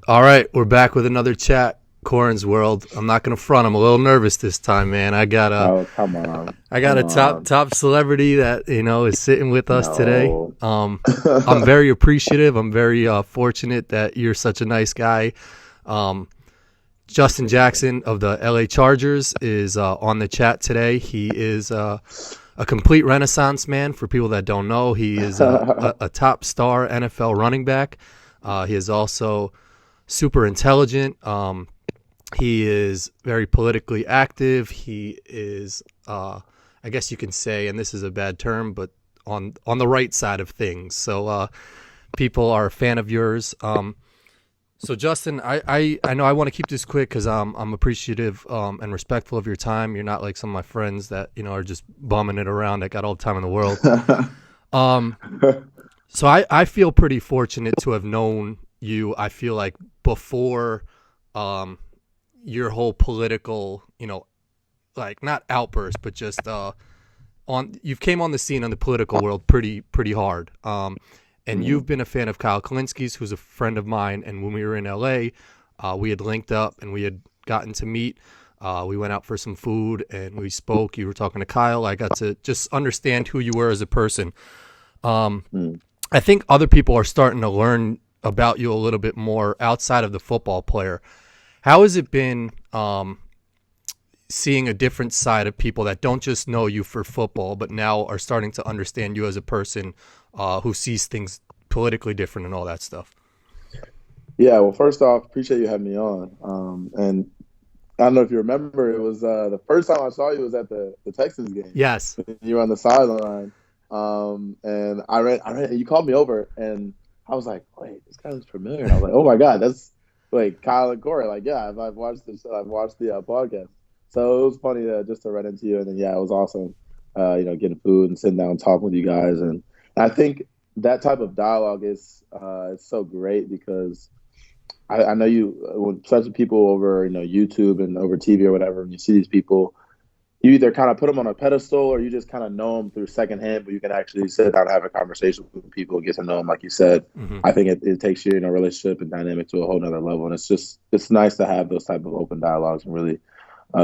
All right, we're back with another chat. Corin's World. I'm not gonna front. I'm a little nervous this time, man. I got a Oh, come on. I got Come a top on. top celebrity that is sitting with us today. No. I'm very appreciative. I'm very fortunate that you're such a nice guy. Um, Justin Appreciate it. Jackson of the LA Chargers is on the chat today. He is a complete renaissance man. For people that don't know, he is a top star NFL running back. He is also super intelligent. He is very politically active. He is, I guess you can say, and this is a bad term, but on the right side of things. So people are a fan of yours. So Justin, I know I want to keep this quick because I'm appreciative and respectful of your time. You're not like some of my friends that are just bumming it around. I got all the time in the world. Um, so I feel pretty fortunate to have known you. I feel like before your whole political, like not outburst, but just you've came on the scene in the political world pretty hard. And Mhm. you've been a fan of Kyle Kalinski's, who's a friend of mine. And when we were in LA, we had linked up and we had gotten to meet. We went out for some food and we spoke. You were talking to Kyle. I got to just understand who you were as a person. Um, Mm. I think other people are starting to learn about you a little bit more outside of the football player. How has it been seeing a different side of people that don't just know you for football, but now are starting to understand you as a person who sees things politically different and all that stuff? Yeah, well, first off, appreciate you having me on. And I don't know if you remember, it was the first time I saw you was at the Texans game. Yes. You were on the sideline. And I ran, you called me over, and I was like, wait, this guy looks familiar. And I was like, oh my God, that's like Kyle and Corey. Like, yeah, I've watched this, I've watched the podcast. So it was funny just to run into you, and then yeah, it was awesome. Getting food and sitting down and talking with you guys, and I think that type of dialogue is it's so great because I know you when such people over YouTube and over TV or whatever, and you see these people, you either kind of put them on a pedestal or you just kind of know them through secondhand, but you can actually sit down and have a conversation with people, get to know them, like you said. Hmm. I think it takes you in a relationship and dynamic to a whole nother level, and it's nice to have those type of open dialogues and really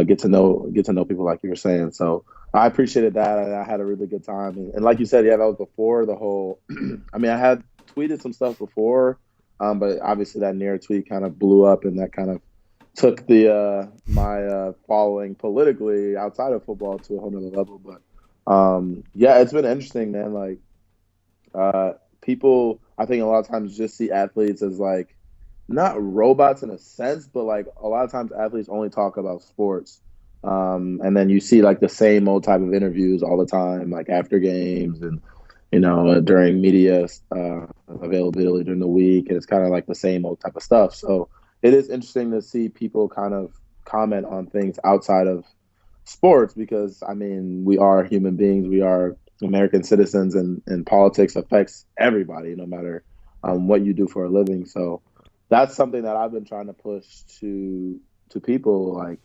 get to know people like you were saying. So I appreciated that, and I had a really good time. And like you said, yeah, that was before the whole. I mean, I had tweeted some stuff before, but obviously that near tweet kind of blew up, and that kind of took the my following politically outside of football to a whole nother level. But yeah, it's been interesting, man. Like people, I think a lot of times just see athletes as like not robots in a sense, but like a lot of times athletes only talk about sports. And then you see like the same old type of interviews all the time, like after games and during media availability during the week, and it's kind of like the same old type of stuff. So it is interesting to see people kind of comment on things outside of sports because I mean we are human beings, we are American citizens, and politics affects everybody, no matter what you do for a living. So that's something that I've been trying to push to people. Like,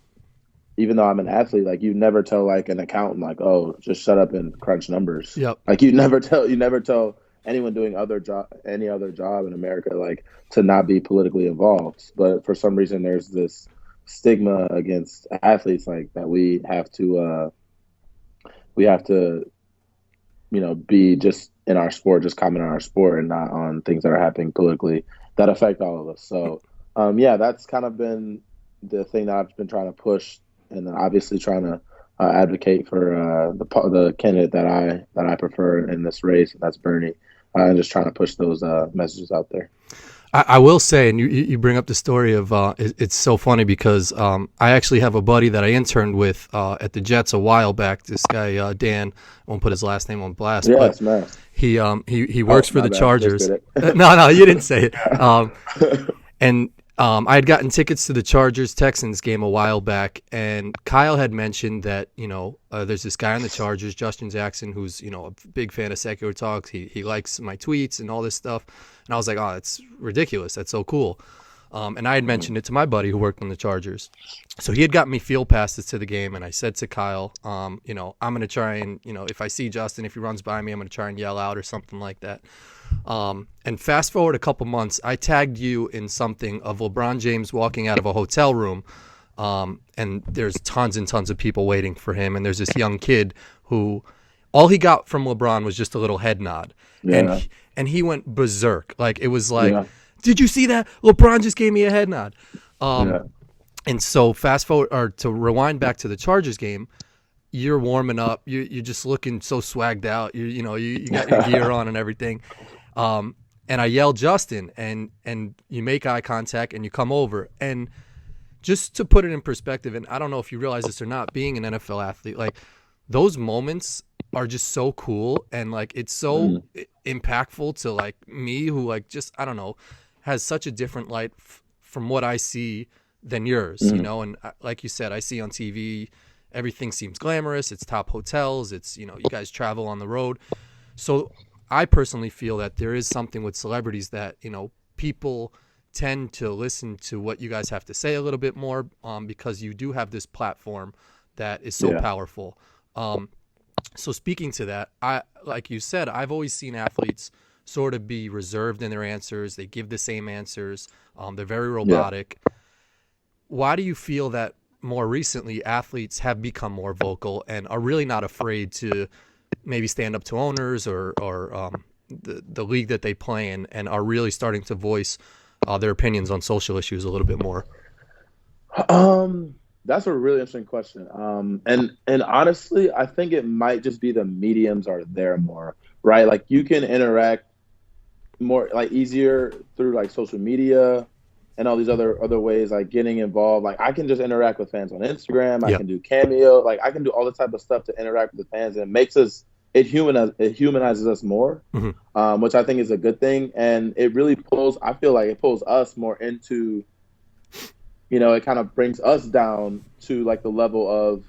even though I'm an athlete, like you never tell like an accountant like, oh, just shut up and crunch numbers. Yep. Like you never tell anyone doing any other job in America like to not be politically involved. But for some reason, there's this stigma against athletes like that we have to be just in our sport, just comment on our sport and not on things that are happening politically that affect all of us. So, yeah, that's kind of been the thing that I've been trying to push, and then obviously trying to advocate for the candidate that I prefer in this race, and that's Bernie, and just trying to push those messages out there. I will say, and you bring up the story of it's so funny because I actually have a buddy that I interned with at the Jets a while back. This guy Dan, I won't put his last name on blast, Yeah, but it's nice. he Oh, works for my the bad. Just Chargers. did No, you didn't say it. it. And I had gotten tickets to the Chargers Texans game a while back, and Kyle had mentioned that there's this guy on the Chargers, Justin Jackson, who's a big fan of secular talks. He likes my tweets and all this stuff, and I was like, oh, that's ridiculous. That's so cool. And I had mentioned it to my buddy who worked on the Chargers. So he had got me field passes to the game, and I said to Kyle, I'm going to try and, if I see Justin, if he runs by me, I'm going to try and yell out or something like that. And fast forward a couple months, I tagged you in something of LeBron James walking out of a hotel room, and there's tons and tons of people waiting for him, and there's this young kid who all he got from LeBron was just a little head nod. Yeah. And he went berserk. Like, it was like, did you see that? LeBron just gave me a head nod. And so fast forward, or to rewind back to the Chargers game, you're warming up. You're just looking so swagged out. You got your gear on and everything. And I yell Justin, and you make eye contact and you come over. And just to put it in perspective, and I don't know if you realize this or not, being an NFL athlete, like, those moments are just so cool, and like, it's so impactful to like me, who like, just, I don't know, has such a different light from what I see than yours, and like you said, I see on TV, everything seems glamorous. It's top hotels. It's, you guys travel on the road. So I personally feel that there is something with celebrities that, people tend to listen to what you guys have to say a little bit more, because you do have this platform that is so powerful. So speaking to that, like you said, I've always seen athletes sort of be reserved in their answers. They give the same answers. They're very robotic. Yeah. Why do you feel that more recently athletes have become more vocal and are really not afraid to maybe stand up to owners or the league that they play in, and are really starting to voice their opinions on social issues a little bit more? That's a really interesting question. And honestly, I think it might just be the mediums are there more, right? Like, you can interact more, like, easier through like social media and all these other ways, like getting involved. Like, I can just interact with fans on Instagram. I can do Cameo. Like, I can do all the type of stuff to interact with the fans, and it humanizes us more, which I think is a good thing. And it really I feel like it pulls us more into, it kind of brings us down to like the level of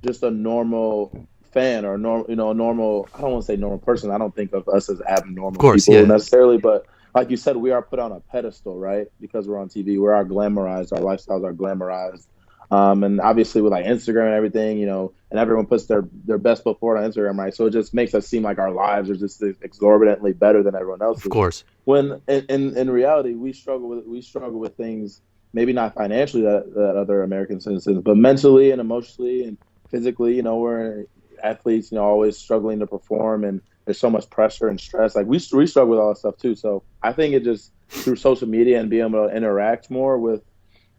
just a normal fan, or a normal, I don't want to say normal person. I don't think of us as abnormal people necessarily, but like you said, we are put on a pedestal, right? Because we're on TV, we are glamorized, our lifestyles are glamorized. And obviously with like Instagram and everything, and everyone puts their best foot forward on Instagram, right? So it just makes us seem like our lives are just exorbitantly better than everyone else's. Of course. When in reality, we struggle with things, maybe not financially that other American citizens, but mentally and emotionally and physically. We're athletes, always struggling to perform, and there's so much pressure and stress. Like, we struggle with all that stuff too. So I think it just, through social media and being able to interact more with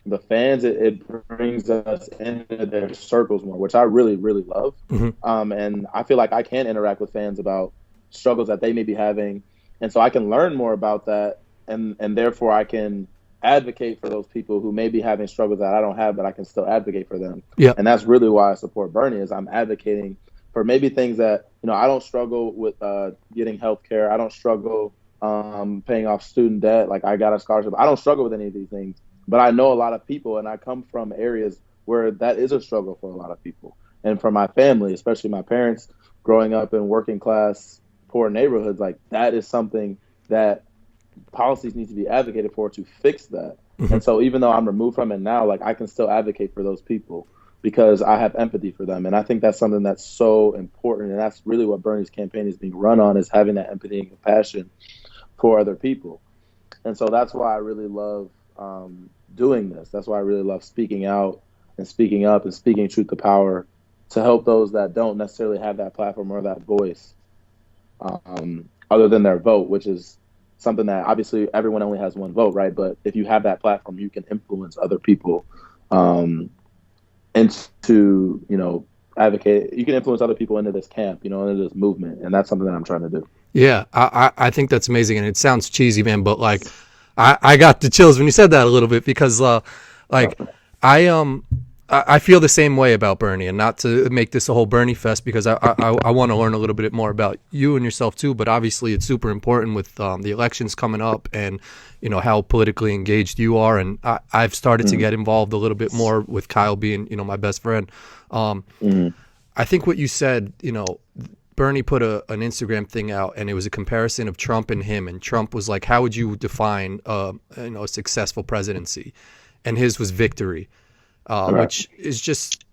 the fans, it brings us into their circles more, which I really, really love. And I feel like I can interact with fans about struggles that they may be having. And so I can learn more about that. And therefore I can advocate for those people who may be having struggles that I don't have, but I can still advocate for them. Yeah. And that's really why I support Bernie, is I'm advocating for maybe things that, I don't struggle with getting health care. I don't struggle paying off student debt. Like, I got a scholarship. I don't struggle with any of these things. But I know a lot of people, and I come from areas where that is a struggle for a lot of people. And for my family, especially my parents, growing up in working class, poor neighborhoods, like, that is something that policies need to be advocated for to fix that. And so even though I'm removed from it now, like, I can still advocate for those people because I have empathy for them. And I think that's something that's so important. And that's really what Bernie's campaign is being run on, is having that empathy and compassion for other people. And so that's why I really love doing this. That's why I really love speaking out and speaking up and speaking truth to power to help those that don't necessarily have that platform or that voice, other than their vote, which is something that obviously everyone only has one vote, right? But if you have that platform, you can influence other people into, advocate. You can influence other people into this camp, into this movement. And that's something that I'm trying to do. Yeah, I think that's amazing. And it sounds cheesy, man, but like, I got the chills when you said that a little bit, because I feel the same way about Bernie, and not to make this a whole Bernie fest, because I want to learn a little bit more about you and yourself too. But obviously it's super important with the elections coming up, and how politically engaged you are. And I've started to get involved a little bit more with Kyle being my best friend. I think what you said, Bernie put an Instagram thing out, and it was a comparison of Trump and him. And Trump was like, "How would you define a successful presidency?" And his was victory, Right. which is just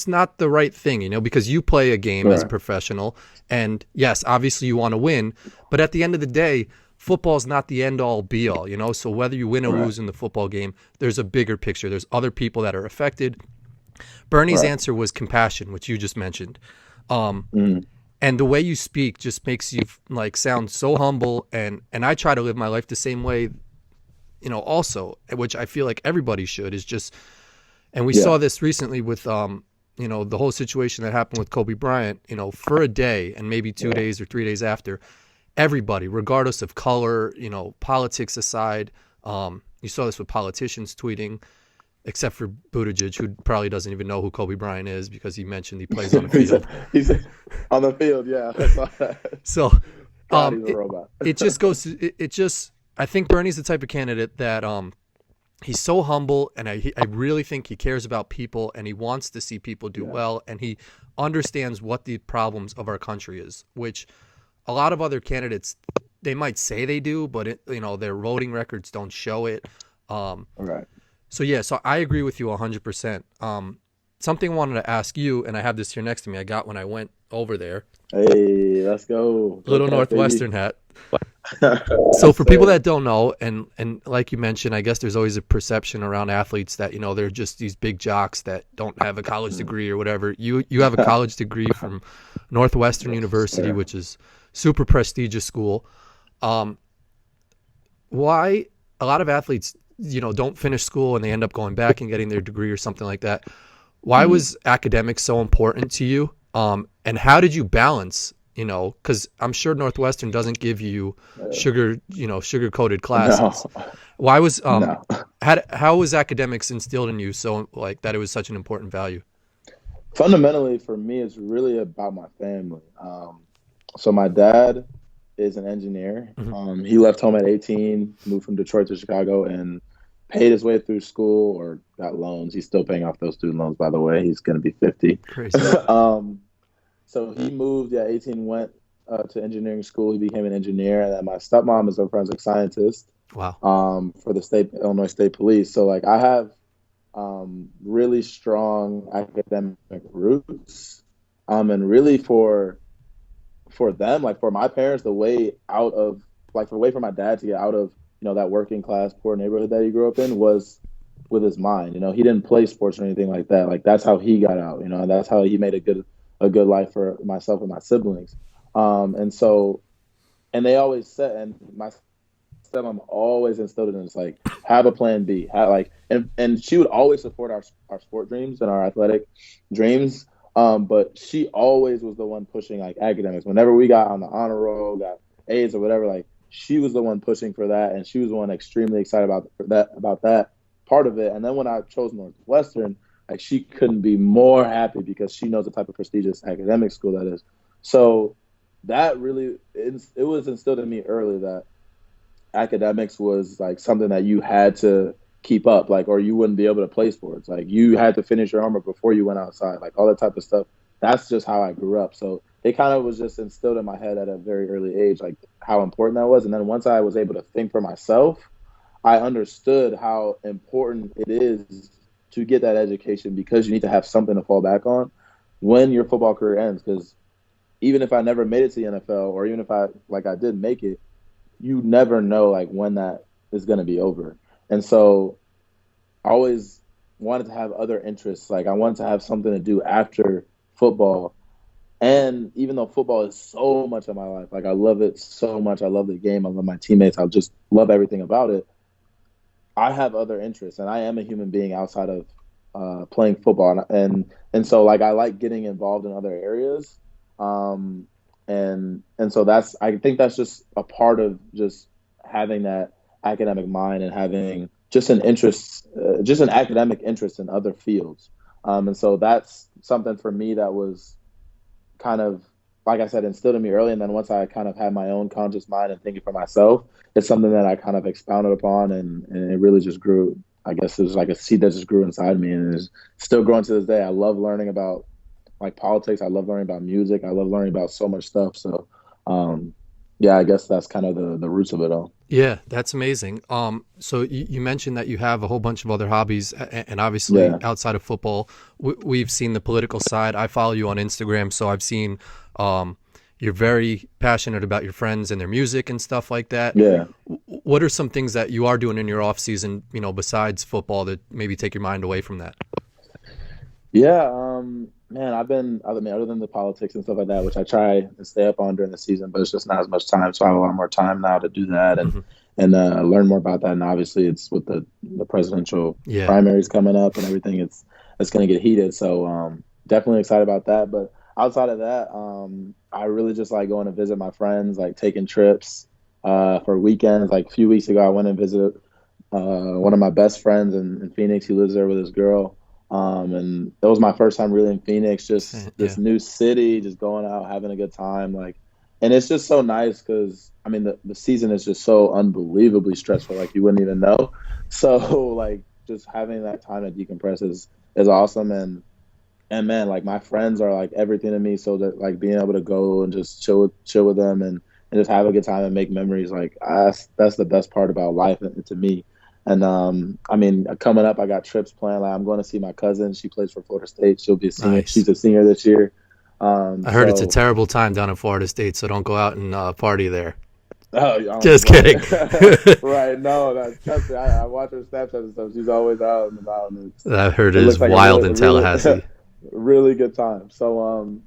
not the right thing, because you play a game as a professional, and yes, obviously you want to win, but at the end of the day, football is not the end all be all, So whether you win or lose in the football game, there's a bigger picture. There's other people that are affected. Bernie's answer was compassion, which you just mentioned. And the way you speak just makes you like sound so humble, and I try to live my life the same way, also, which I feel like everybody should, is just, and we saw this recently with the whole situation that happened with Kobe Bryant, for a day and maybe 2 days or 3 days after, everybody, regardless of color, politics aside, you saw this with politicians tweeting, except for Buttigieg, who probably doesn't even know who Kobe Bryant is because he mentioned he plays on the field. he's on the field, yeah. So God, he's a robot. It just goes to, it just, I think Bernie's the type of candidate that he's so humble, and I really think he cares about people, and he wants to see people do well, and he understands what the problems of our country is, which a lot of other candidates, they might say they do, but their voting records don't show it. Right. So I agree with you 100%. Something I wanted to ask you, and I have this here next to me, I got when I went over there. Hey, let's go. Little Northwestern hat. So for people that don't know, and like you mentioned, I guess there's always a perception around athletes that, they're just these big jocks that don't have a college degree or whatever. You have a college degree from Northwestern University, which is super prestigious school. Why a lot of athletes, don't finish school and they end up going back and getting their degree or something like that. Why was academics so important to you? And how did you balance, because I'm sure Northwestern doesn't give you sugar-coated classes. No. Why was how was academics instilled in you so like that it was such an important value? Fundamentally, for me, it's really about my family. So my dad is an engineer. He left home at 18, moved from Detroit to Chicago, and paid his way through school or got loans. He's still paying off those student loans, by the way. He's going to be 50. Crazy. So he moved at 18, went to engineering school. He became an engineer. And then my stepmom is a forensic scientist. Wow. For the Illinois State Police. So like I have really strong academic roots. And really for them, like for my parents, the way for my dad to get out of, that working class, poor neighborhood that he grew up in was with his mind. He didn't play sports or anything like that. Like that's how he got out, and that's how he made a good life for myself and my siblings. And they always said, and my stepmom always instilled it in us, like, have a plan B. And she would always support our sport dreams and our athletic dreams. But she always was the one pushing like academics. Whenever we got on the honor roll, got A's or whatever, like she was the one pushing for that, and she was the one extremely excited about that part of it. And then when I chose Northwestern, like she couldn't be more happy because she knows the type of prestigious academic school that is. So that really, it was instilled in me early that academics was like something that you had to keep up, like, or you wouldn't be able to play sports. Like you had to finish your homework before you went outside, like all that type of stuff. That's just how I grew up. So it kind of was just instilled in my head at a very early age, like how important that was. And then once I was able to think for myself, I understood how important it is to get that education, because you need to have something to fall back on when your football career ends. Because even if I never made it to the NFL, or even if I did make it, you never know like when that is going to be over. And so I always wanted to have other interests. Like I wanted to have something to do after football. And even though football is so much of my life, like I love it so much. I love the game. I love my teammates. I just love everything about it. I have other interests, and I am a human being outside of playing football. And so like I like getting involved in other areas. And so I think that's just a part of just having that academic mind and having just an interest, just an academic interest in other fields. And so that's something for me that was kind of, like I said, instilled in me early. And then once I kind of had my own conscious mind and thinking for myself, it's something that I kind of expounded upon, and it really just grew. I guess it was like a seed that just grew inside me, and is still growing to this day. I love learning about like politics. I love learning about music. I love learning about so much stuff. So, um, yeah, I guess that's kind of the roots of it all. Yeah, that's amazing. So you mentioned that you have a whole bunch of other hobbies, and obviously Yeah, outside of football, we've seen the political side. I follow you on Instagram, so I've seen um, you're very passionate about your friends and their music and stuff like that. yeah. What are some things that you are doing in your off season, besides football, that maybe take your mind away from that? Yeah, man, I mean, other than the politics and stuff like that, which I try to stay up on during the season, but it's just not as much time. So I have a lot more time now to do that Hmm. and learn more about that. And obviously, it's with the presidential Yeah, primaries coming up and everything. It's going to get heated. So definitely excited about that. But outside of that, I really just like going to visit my friends, like taking trips for weekends. Like a few weeks ago, I went and visited one of my best friends in Phoenix. He lives there with his girl. And that was my first time really in Phoenix, just this yeah, new city, just going out, having a good time. Like, and it's just so nice because I mean, the season is just so unbelievably stressful. Like, you wouldn't even know. So, like, just having that time to decompress is awesome. And man, like, my friends are like everything to me. So that, like, being able to go and just chill with them and just have a good time and make memories, like, that's the best part about life to me. And I mean, coming up, I got trips planned. Like, I'm going to see my cousin. She plays for Florida State. She'll be a senior. nice. She's a senior this year. I heard it's a So terrible time down in Florida State, so don't go out and party there. Just right, kidding. right. No, trust me. I watch her Snapchat and stuff. She's always out and about, and I heard it it is looks like wild in a really, Tallahassee. really good time. So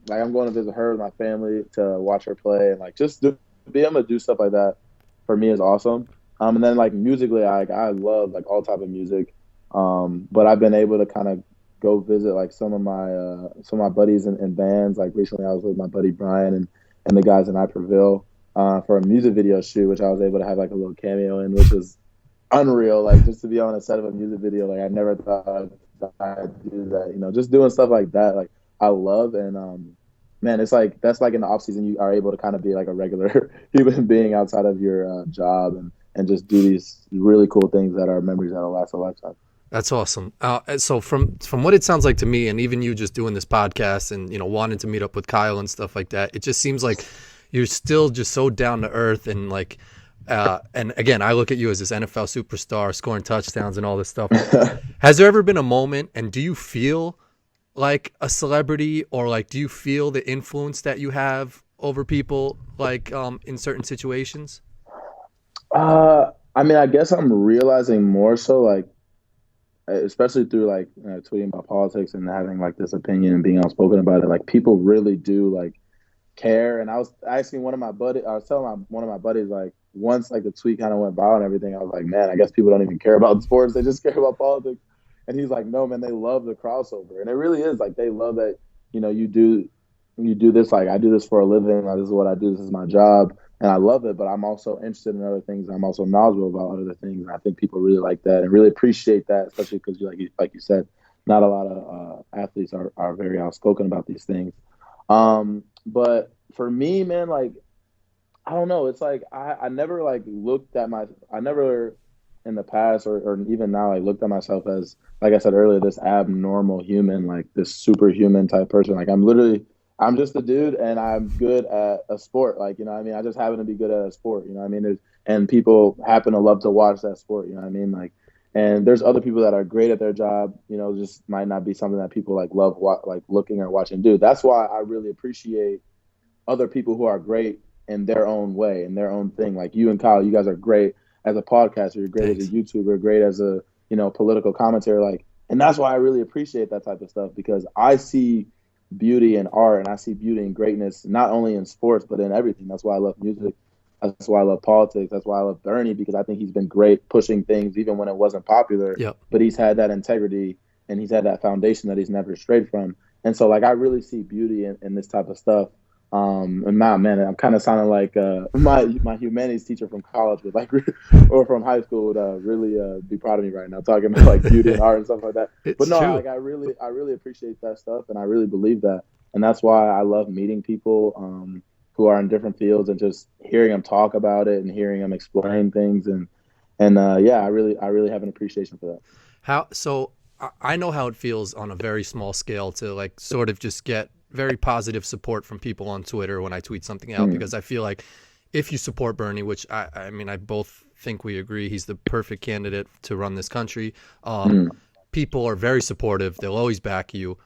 like, I'm going to visit her with my family to watch her play and like just be able to do stuff like that for me is awesome. And then like musically, I love like all type of music. But I've been able to kind of go visit like some of my buddies in bands. Like recently, I was with my buddy Bryant and the guys in Iperville for a music video shoot, which I was able to have like a little cameo in, which was unreal. Like, just to be on a set of a music video, like, I never thought I'd do that. Just doing stuff like that, like, I love. And man, it's like that's like in the off season you are able to kind of be like a regular human being outside of your job and just do these really cool things that are memories that'll last a lifetime. That's awesome. So from what it sounds like to me, and even you just doing this podcast and wanting to meet up with Kyle and stuff like that, it just seems like you're still just so down to earth and like. And again, I look at you as this NFL superstar, scoring touchdowns and all this stuff. Has there ever been a moment, and do you feel like a celebrity, or like do you feel the influence that you have over people, like in certain situations? I mean, I guess I'm realizing more so, like, especially through like tweeting about politics and having like this opinion and being outspoken about it. Like, people really do like care. And I was asking I was telling one of my buddies, like, once like the tweet kind of went viral and everything, I was like, man, I guess people don't even care about sports. They just care about politics. And he's like, no, man, they love the crossover. And it really is like, they love that, you do this, like, I do this for a living. Like, this is what I do. This is my job. And I love it, but I'm also interested in other things. I'm also knowledgeable about other things. And I think people really like that and really appreciate that, especially because, like you said, not a lot of athletes are very outspoken about these things. But for me, man, like, I don't know. It's like I never like I never in the past or even now like looked at myself as, like I said earlier, this abnormal human, like this superhuman type person. Like, I'm just a dude and I'm good at a sport. Like, what I mean? I just happen to be good at a sport, what I mean? And people happen to love to watch that sport, what I mean? Like, and there's other people that are great at their job, just might not be something that people like love like looking or watching do. That's why I really appreciate other people who are great in their own way, in their own thing. Like you and Kyle, you guys are great as a podcaster, you're great as a Thanks. YouTuber, great as a, political commentator. Like, and that's why I really appreciate that type of stuff, because I see beauty in art and I see beauty and greatness, not only in sports, but in everything. That's why I love music. That's why I love politics. That's why I love Bernie, because I think he's been great pushing things even when it wasn't popular, Yep. but he's had that integrity and he's had that foundation that he's never strayed from. And so, like, I really see beauty in this type of stuff. And now, man, I'm kind of sounding like my humanities teacher from college would like, or from high school would really be proud of me right now, talking about like beauty and art and stuff like that. But It's no, true. like, I really appreciate that stuff, and I really believe that, and that's why I love meeting people who are in different fields and just hearing them talk about it and hearing them explain things, and yeah, I really have an appreciation for that. How so? I know how it feels on a very small scale to like sort of just get very positive support from people on Twitter when I tweet something out, because I feel like if you support Bernie, which I mean, I both think we agree he's the perfect candidate to run this country. People are very supportive. They'll always back you.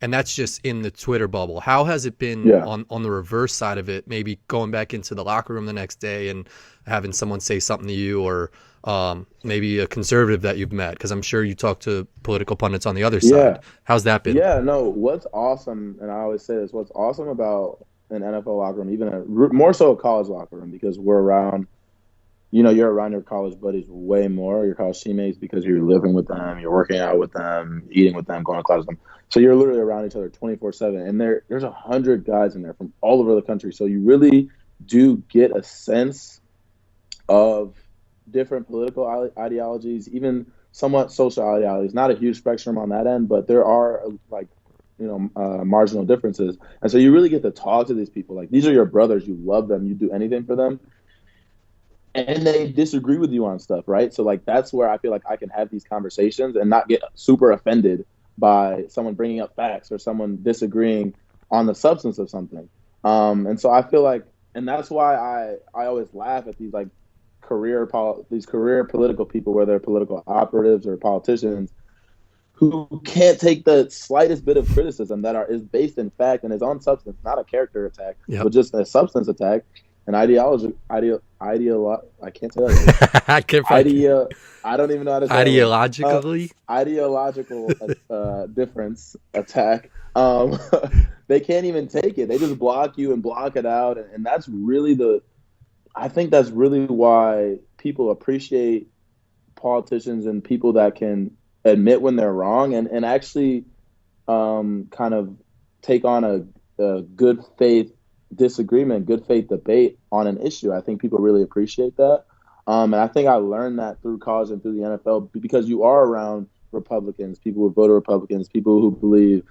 And that's just in the Twitter bubble. How has it been on the reverse side of it, maybe going back into the locker room the next day and having someone say something to you, or maybe a conservative that you've met? Because I'm sure you talk to political pundits on the other side. How's that been? Yeah, no, what's awesome, and I always say this, what's awesome about an NFL locker room, even more so a college locker room, because we're around, you're around your college buddies way more, your college teammates, because you're living with them, you're working out with them, eating with them, going to class with them. So you're literally around each other 24/7. And there's 100 guys in there from all over the country. So you really do get a sense of different political ideologies, even somewhat social ideologies. Not a huge spectrum on that end, but there are marginal differences. And so you really get to talk to these people. Like, these are your brothers. You love them. You do anything for them. And they disagree with you on stuff, right? So, like, that's where I feel like I can have these conversations and not get super offended by someone bringing up facts or someone disagreeing on the substance of something. And so I feel like, and that's why I always laugh at these like career political people, whether they're political operatives or politicians, who can't take the slightest bit of criticism that is based in fact and is on substance, not a character attack, but just a substance attack, an ideology. I can't say that. I don't even know how to say ideologically. Ideological difference attack. They can't even take it. They just block you and block it out, and that's really I think that's really why people appreciate politicians and people that can admit when they're wrong and actually kind of take on a good faith disagreement, good faith debate on an issue. I think people really appreciate that. And I think I learned that through college and through the NFL, because you are around Republicans, people who vote Republicans, people who believe,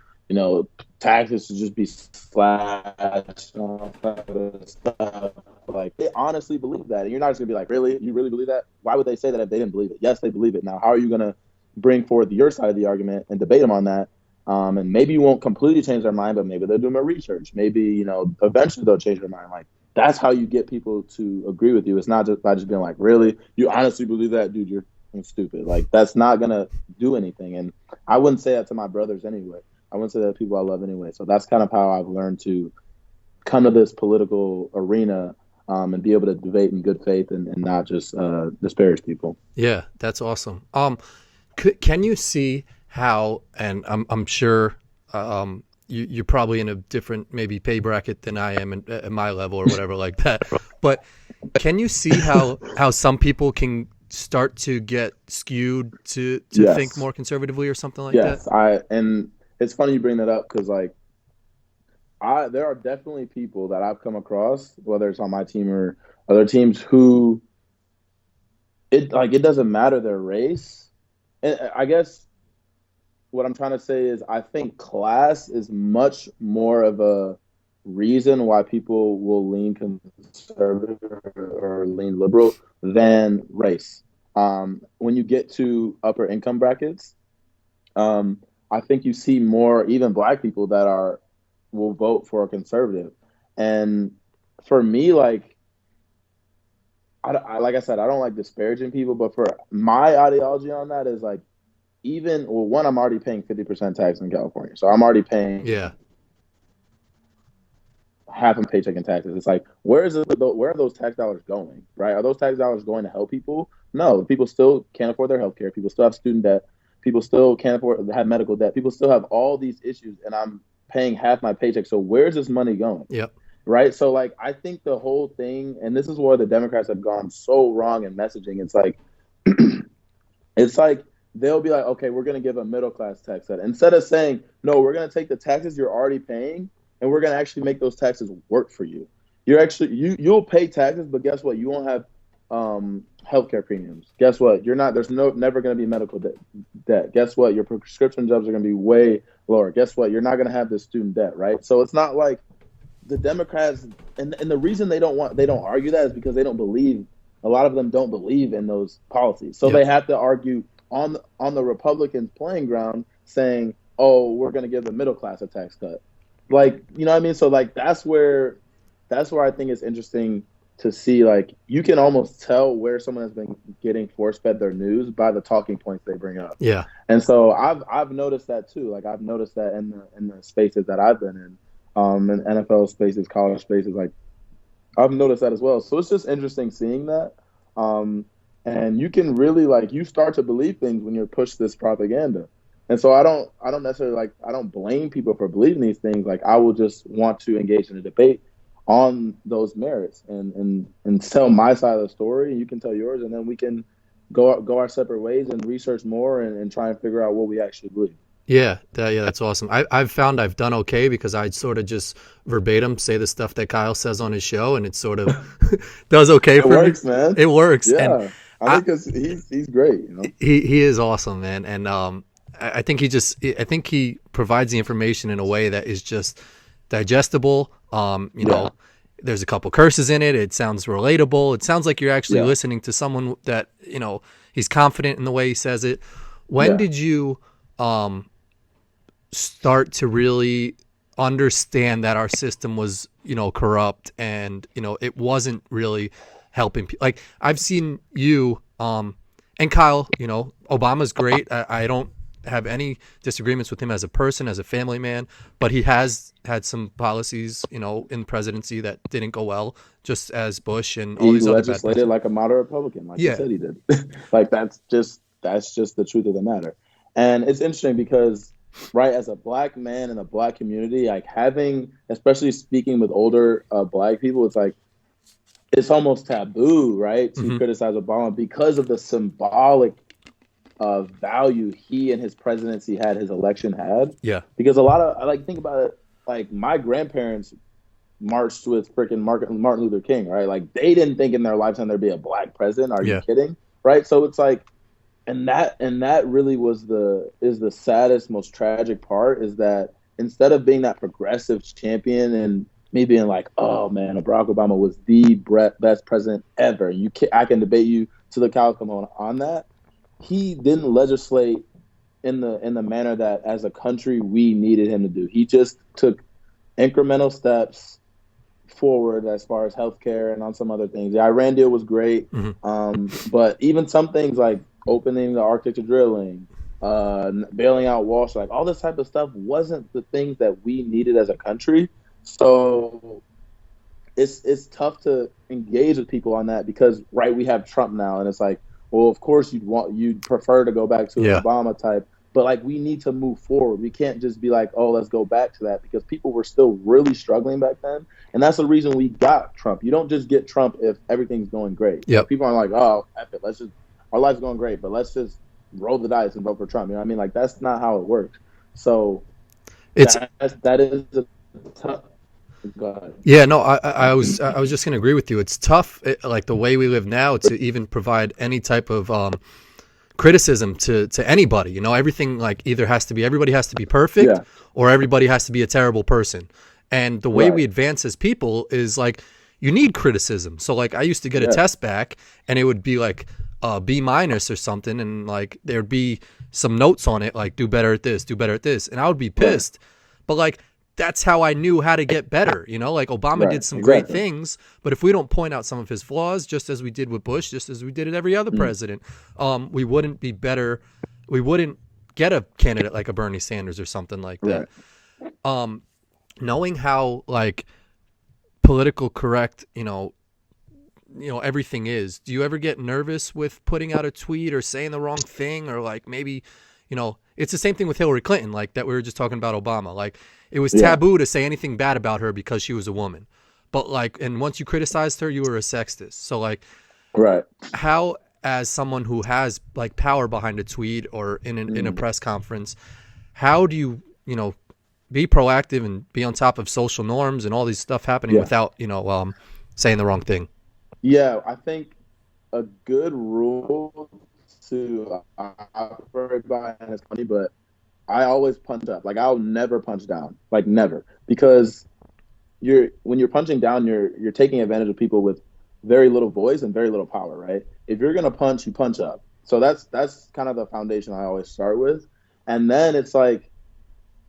taxes should just be slashed, all that other stuff. Like, they honestly believe that. And you're not just going to be like, really? You really believe that? Why would they say that if they didn't believe it? Yes, they believe it. Now, how are you going to bring forth your side of the argument and debate them on that? And maybe you won't completely change their mind, but maybe they'll do more research. Maybe, eventually they'll change their mind. Like, that's how you get people to agree with you. It's not just by just being like, really? You honestly believe that? Dude, you're stupid. Like, that's not going to do anything. And I wouldn't say that to my brothers anyway. I wouldn't say that to people I love anyway. So that's kind of how I've learned to come to this political arena and be able to debate in good faith and not just disparage people. Yeah, that's awesome. Can you see how, and I'm sure you're probably in a different maybe pay bracket than I am at my level or whatever like that, but can you see how some people can start to get skewed to think more conservatively or something like that? Yes, and it's funny you bring that up, because like there are definitely people that I've come across, whether it's on my team or other teams, who it doesn't matter their race. And I guess what I'm trying to say is I think class is much more of a reason why people will lean conservative or lean liberal than race. When you get to upper income brackets, I think you see more even black people that will vote for a conservative. And for me, like, like I said, I don't like disparaging people, but for my ideology on that is like, one, I'm already paying 50% tax in California. So I'm already paying half a paycheck in taxes. It's like, where are those tax dollars going, right? Are those tax dollars going to help people? No, people still can't afford their health care. People still have student debt. People still can't afford to have medical debt. People still have all these issues, and I'm paying half my paycheck. So where's this money going? Yep. Right. So like, I think the whole thing, and this is where the Democrats have gone so wrong in messaging. It's like, they'll be like, okay, we're going to give a middle class tax cut, instead of saying, no, we're going to take the taxes you're already paying and we're going to actually make those taxes work for you. You'll pay taxes, but guess what? You won't have healthcare premiums. Guess what? There's never going to be medical debt. Guess what? Your prescription drugs are going to be way lower. Guess what? You're not going to have this student debt, right? So it's not like the Democrats, and the reason they don't argue that is because a lot of them don't believe in those policies. So they have to argue on the Republicans' playing ground, saying, oh, we're gonna give the middle class a tax cut. Like, you know what I mean? So like that's where I think it's interesting to see, like, you can almost tell where someone has been getting force fed their news by the talking points they bring up. Yeah. And so I've noticed that too. Like I've noticed that in the spaces that I've been in NFL spaces, college spaces, like I've noticed that as well. So it's just interesting seeing that. Um, and you can really, like, you start to believe things when you're pushed this propaganda. And so I don't necessarily, like, I don't blame people for believing these things. Like I will just want to engage in a debate on those merits and tell my side of the story, and you can tell yours, and then we can go our separate ways and research more and try and figure out what we actually believe. Yeah, that's awesome. I've found I've done okay because I sort of just verbatim say the stuff that Kyle says on his show, and it sort of does okay It for me. works, man. It works, and Yeah, I I, think because he's great, you know. he is awesome, man. And I think I think he provides the information in a way that is just digestible. You Yeah, know, there's a couple curses in it. It sounds relatable. It sounds like you're actually yeah, listening to someone that, you know, he's confident in the way he says it. When yeah. did you um start to really understand that our system was, you know, corrupt and, you know, it wasn't really helping people? Like I've seen you and Kyle, you know, Obama's great. I don't have any disagreements with him as a person, as a family man, but he has had some policies, you know, in the presidency that didn't go well, just as Bush and all He these other bad legislated presidents. like a moderate Republican, like he Yeah. said he did. Like that's just the truth of the matter. And it's interesting because, right, as a black man in a black community, like having, especially speaking with older black people, it's like it's almost taboo, right, to Hmm. criticize Obama because of the symbolic value he and his presidency had, his election had. Yeah. Because a lot of, I like think about it, like my grandparents marched with freaking Martin Luther King, right? Like they didn't think in their lifetime there'd be a black president. Are you Yeah. kidding? Right? So it's like, and that really is the saddest, most tragic part, is that instead of being that progressive champion and me being like, oh man, Barack Obama was the best president ever. I can debate you to the cows come on that. He didn't legislate in the manner that as a country we needed him to do. He just took incremental steps forward as far as healthcare and on some other things. The Iran deal was great, Hmm. but even some things like opening the Arctic to drilling, bailing out Wall Street, like all this type of stuff wasn't the things that we needed as a country. So it's tough to engage with people on that because, right, we have Trump now, and it's like, well, of course you'd prefer to go back to an Yeah. Obama type, but like we need to move forward. We can't just be like, oh, let's go back to that, because people were still really struggling back then, and that's the reason we got Trump. You don't just get Trump if everything's going great. Like Yep. people aren't like, oh, F it, let's just, our life's going great, but let's just roll the dice and vote for Trump. You know what I mean? Like that's not how it works. So It's that is a tough. Go ahead. Yeah, no, I was just gonna agree with you. It's tough, like the way we live now, to even provide any type of criticism to anybody. You know, everything like either has to be everybody has to be perfect, Yeah. or everybody has to be a terrible person. And the way Right. we advance as people is like you need criticism. So like I used to get a Yeah. test back, and it would be like B minus or something, and like there'd be some notes on it like do better at this, do better at this, and I would be Right. pissed. But like that's how I knew how to get better. You know, like Obama Right. did some great Exactly. things, but if we don't point out some of his flaws, just as we did with Bush, just as we did at every other president, we wouldn't be better. We wouldn't get a candidate like a Bernie Sanders or something like that. Right. Knowing how like political correct, everything is. Do you ever get nervous with putting out a tweet or saying the wrong thing, or like maybe, it's the same thing with Hillary Clinton, like that we were just talking about Obama. Like it was Yeah. taboo to say anything bad about her because she was a woman. But like, and once you criticized her, you were a sexist. So like, Right. how, as someone who has like power behind a tweet or in a press conference, how do you, be proactive and be on top of social norms and all these stuff happening Yeah. without, saying the wrong thing? Yeah. I think a good rule to operate by, and it's funny, but I always punch up. Like I'll never punch down. Like never. Because when you're punching down, you're taking advantage of people with very little voice and very little power, right? If you're gonna punch, you punch up. So that's kind of the foundation I always start with. And then it's like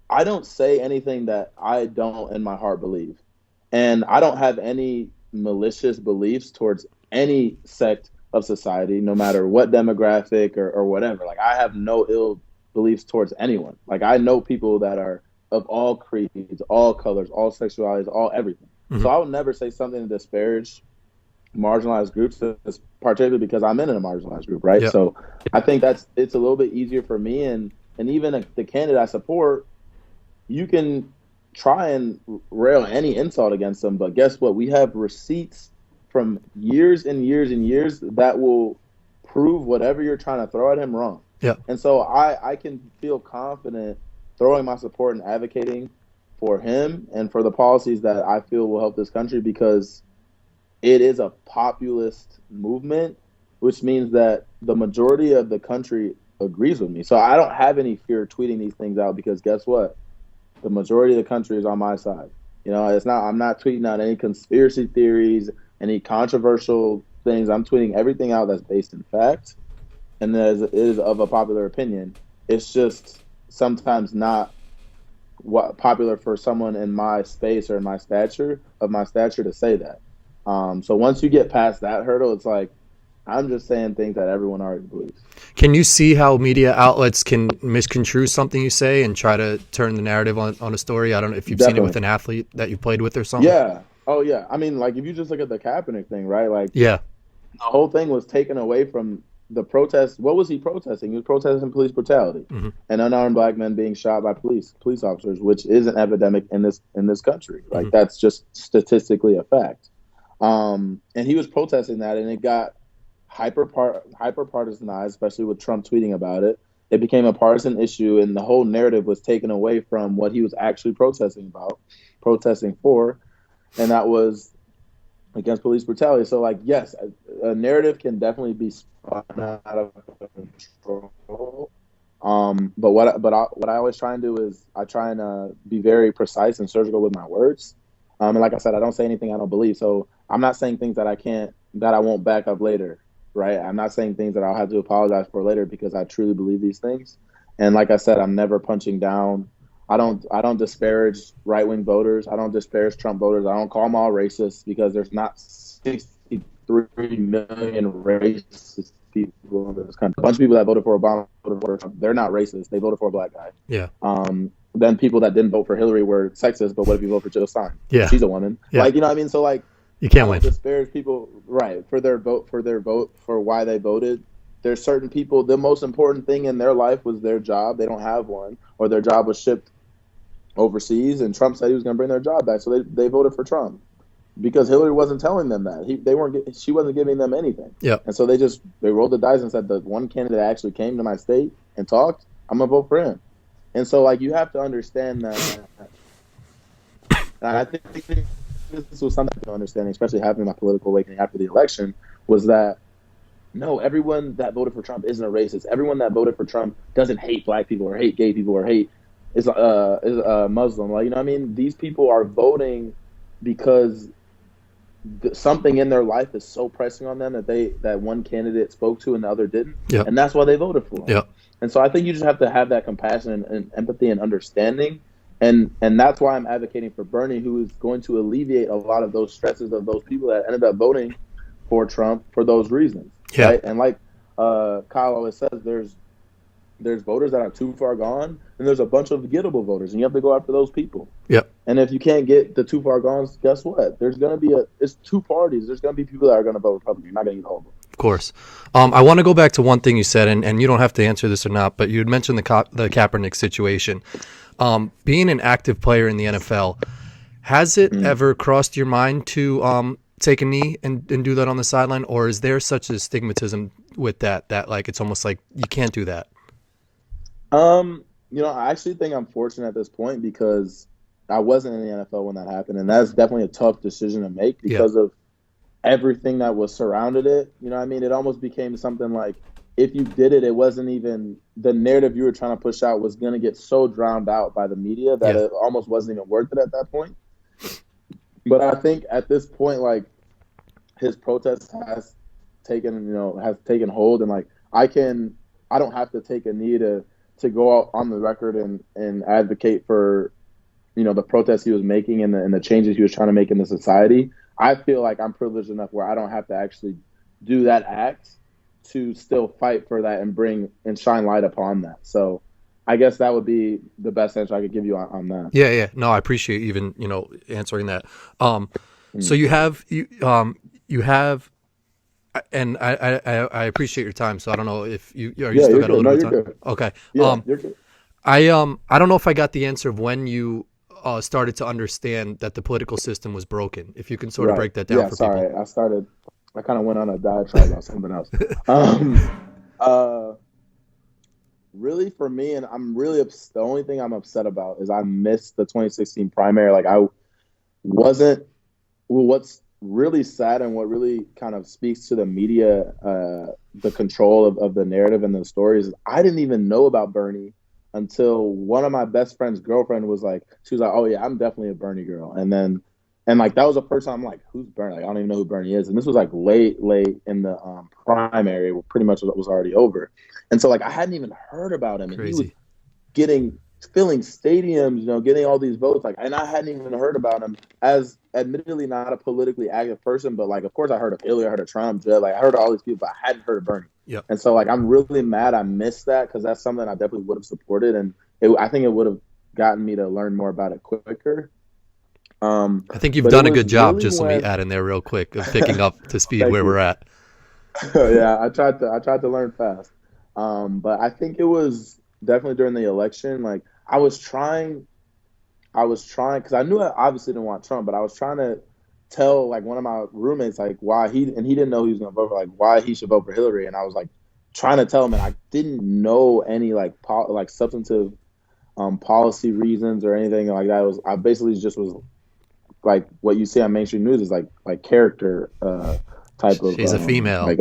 I don't say anything that I don't in my heart believe. And I don't have any malicious beliefs towards any sect of society, no matter what demographic or whatever. Like, I have no ill beliefs towards anyone. Like, I know people that are of all creeds, all colors, all sexualities, all everything. Mm-hmm. So I would never say something to disparage marginalized groups, particularly because I'm in a marginalized group, right? Yep. So I think it's a little bit easier for me, and even the candidate I support, you can try and rail any insult against them, but guess what? We have receipts from years and years and years that will prove whatever you're trying to throw at him wrong. Yep. And so I can feel confident throwing my support and advocating for him and for the policies that I feel will help this country, because it is a populist movement, which means that the majority of the country agrees with me. So I don't have any fear tweeting these things out, because guess what? The majority of the country is on my side. I'm not tweeting out any conspiracy theories, any controversial things. I'm tweeting everything out that's based in fact, and that is of a popular opinion. It's just sometimes not what popular for someone in my space or in my stature to say that. So once you get past that hurdle, it's like, I'm just saying things that everyone already believes. Can you see how media outlets can misconstrue something you say and try to turn the narrative on a story? I don't know if you've seen it with an athlete that you played with or something. Yeah. Oh, yeah. I mean, like, if you just look at the Kaepernick thing, right? Like, yeah, the whole thing was taken away from the protest. What was he protesting? He was protesting police brutality and unarmed black men being shot by police officers, which is an epidemic in this country. Like, that's just statistically a fact. And he was protesting that, and it got hyper partisanized, especially with Trump tweeting about it. It became a partisan issue, and the whole narrative was taken away from what he was actually protesting for, and that was against police brutality. So, like, yes, a narrative can definitely be spun out of control. But what I always try and do is I try and be very precise and surgical with my words. And like I said, I don't say anything I don't believe. So I'm not saying things that I won't back up later, right? I'm not saying things that I'll have to apologize for later, because I truly believe these things. And like I said, I'm never punching down. I don't disparage right-wing voters. I don't disparage Trump voters. I don't call them all racist, because there's not 63 million racist people in this country. A bunch of people that voted for Obama voted for Trump. They're not racist. They voted for a black guy. Yeah. Then people that didn't vote for Hillary were sexist, but what if you vote for Jill Stein? Yeah. She's a woman. Yeah. Like, you know what I mean? So, like, you can't win. Disparage people, right, for their vote, for why they voted. There's certain people, the most important thing in their life was their job. They don't have one, or their job was shipped overseas, and Trump said he was going to bring their job back, so they voted for Trump, because Hillary wasn't telling them that. She wasn't giving them anything. Yeah. And so they rolled the dice and said, the one candidate that actually came to my state and talked, I'm going to vote for him. And so, like, you have to understand that. And I think this was something to understand, especially having my political awakening after the election, was that no, everyone that voted for Trump isn't a racist. Everyone that voted for Trump doesn't hate black people or hate gay people or hate is Muslim. Like, you know what I mean? These people are voting because something in their life is so pressing on them that one candidate spoke to and the other didn't. Yep. And that's why they voted for him. Yep. And so I think you just have to have that compassion and empathy and understanding. And that's why I'm advocating for Bernie, who is going to alleviate a lot of those stresses of those people that ended up voting for Trump for those reasons. Yeah. Right? And like Kyle always says, there's voters that are too far gone, and there's a bunch of gettable voters, and you have to go after those people. Yep. And if you can't get the too far gone, guess what? There's going to be it's two parties. There's going to be people that are going to vote Republican. You're not going to get all of them. Of course. I want to go back to one thing you said, and you don't have to answer this or not, but you had mentioned the Kaepernick situation. Being an active player in the NFL, has it ever crossed your mind to take a knee and do that on the sideline, or is there such a stigmatism with that like it's almost like you can't do that? I actually think I'm fortunate at this point, because I wasn't in the NFL when that happened, and that's definitely a tough decision to make because of everything that was surrounded it. You know what I mean? It almost became something like, if you did it, it wasn't even the narrative you were trying to push out was going to get so drowned out by the media that it almost wasn't even worth it at that point. But I think at this point, like, his protest has taken hold, and like I don't have to take a knee to to go out on the record and advocate for, the protests he was making and the changes he was trying to make in the society, I feel like I'm privileged enough where I don't have to actually do that act to still fight for that and bring and shine light upon that. So I guess that would be the best answer I could give you on that. Yeah, yeah. No, I appreciate even, answering that. So you have, and I appreciate your time. So I don't know if you still got a little bit of time. Good. Okay. Yeah, you're good. I don't know if I got the answer of when you started to understand that the political system was broken. If you can sort of break that down for people. I kind of went on a diatribe about something else. Really for me, and I'm really the only thing I'm upset about is I missed the 2016 primary. Like I wasn't. Well, what's really sad and what really kind of speaks to the media, the control of the narrative and the stories, is I didn't even know about Bernie until one of my best friend's girlfriend was like, oh yeah, I'm definitely a Bernie girl. And like, that was the first time I'm like, who's Bernie? Like, I don't even know who Bernie is. And this was like late in the primary, where pretty much it was already over. And so like, I hadn't even heard about him. And Crazy. He was filling stadiums, getting all these votes. Like, and I hadn't even heard about him as admittedly not a politically active person, but like, of course I heard of Hillary, I heard of Trump, Jeb, like I heard of all these people, but I hadn't heard of Bernie. Yep. And so like, I'm really mad I missed that, because that's something I definitely would have supported. And I think it would have gotten me to learn more about it quicker. I think you've done a good job. Just let me add in there real quick of picking up to speed where we're at. Yeah, I tried to learn fast. But I think it was definitely during the election. Like I was trying because I knew I obviously didn't want Trump, but I was trying to tell like one of my roommates like why he didn't know he was going to vote for, like why he should vote for Hillary, and I was like trying to tell him, and I didn't know any like substantive policy reasons or anything like that. I basically just was like what you see on mainstream news is like character type of. She's a female. Like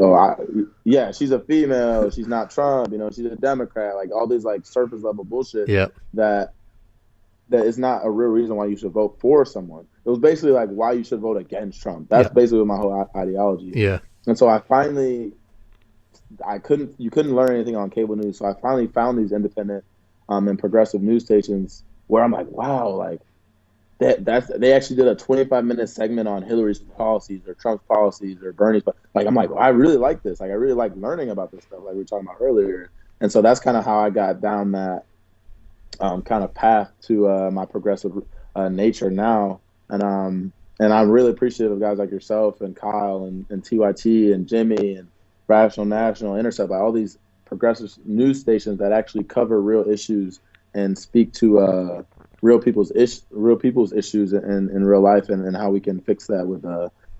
she's a female. She's not Trump. She's a Democrat. Like all these like surface level bullshit. Yeah. That is not a real reason why you should vote for someone. It was basically like why you should vote against Trump. That's basically my whole ideology. Yeah. And so you couldn't learn anything on cable news. So I finally found these independent and progressive news stations where I'm like, wow, like they actually did a 25-minute segment on Hillary's policies or Trump's policies or Bernie's. But like, I'm like, well, I really like this. Like, I really like learning about this stuff, like we were talking about earlier. And so that's kind of how I got down that kind of path to my progressive nature now. And I'm really appreciative of guys like yourself and Kyle and TYT and Jimmy and Rational National, Intercept, like all these progressive news stations that actually cover real issues and speak to real people's issues in real life and how we can fix that with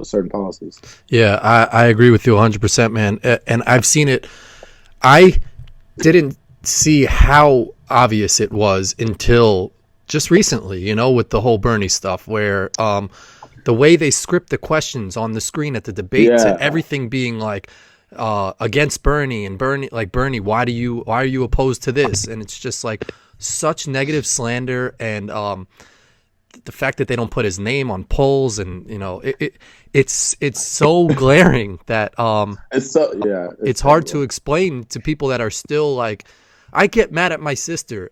certain policies. Yeah, I agree with you 100%, man. And I've seen it. I didn't see how obvious it was until just recently, with the whole Bernie stuff, where the way they script the questions on the screen at the debates and everything being like against Bernie, why are you opposed to this? And it's just like such negative slander, and the fact that they don't put his name on polls, and it's so glaring that it's hard to explain to people that are still like. I get mad at my sister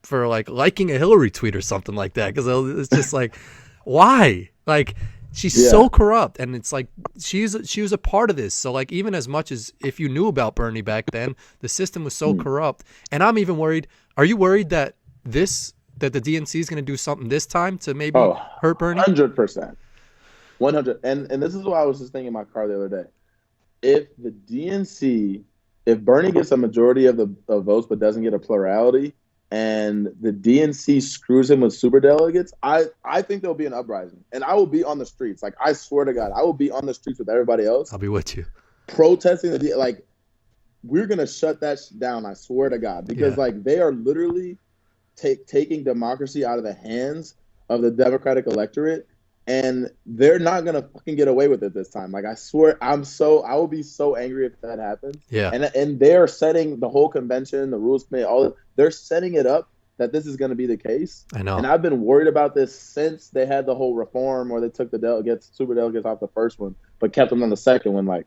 for like liking a Hillary tweet or something like that, because it's just like, why? Like, she's so corrupt, and it's like she was a part of this. So like, even as much as if you knew about Bernie back then, the system was so corrupt. And I'm even worried. Are you worried that the DNC is going to do something this time to maybe hurt Bernie? 100%, 100. And this is what I was just thinking in my car the other day. If Bernie gets a majority of the votes but doesn't get a plurality, and the DNC screws him with superdelegates, I think there'll be an uprising, and I will be on the streets. Like, I swear to God, I will be on the streets with everybody else. I'll be with you, protesting like we're gonna shut that down. I swear to God, because like they are literally taking democracy out of the hands of the Democratic electorate. And they're not gonna fucking get away with it this time. Like, I swear, I will be so angry if that happens. Yeah. And they're setting the whole convention, the rules committee, they're setting it up that this is going to be the case. I know. And I've been worried about this since they had the whole reform where they took the super delegates off the first one, but kept them on the second one. Like,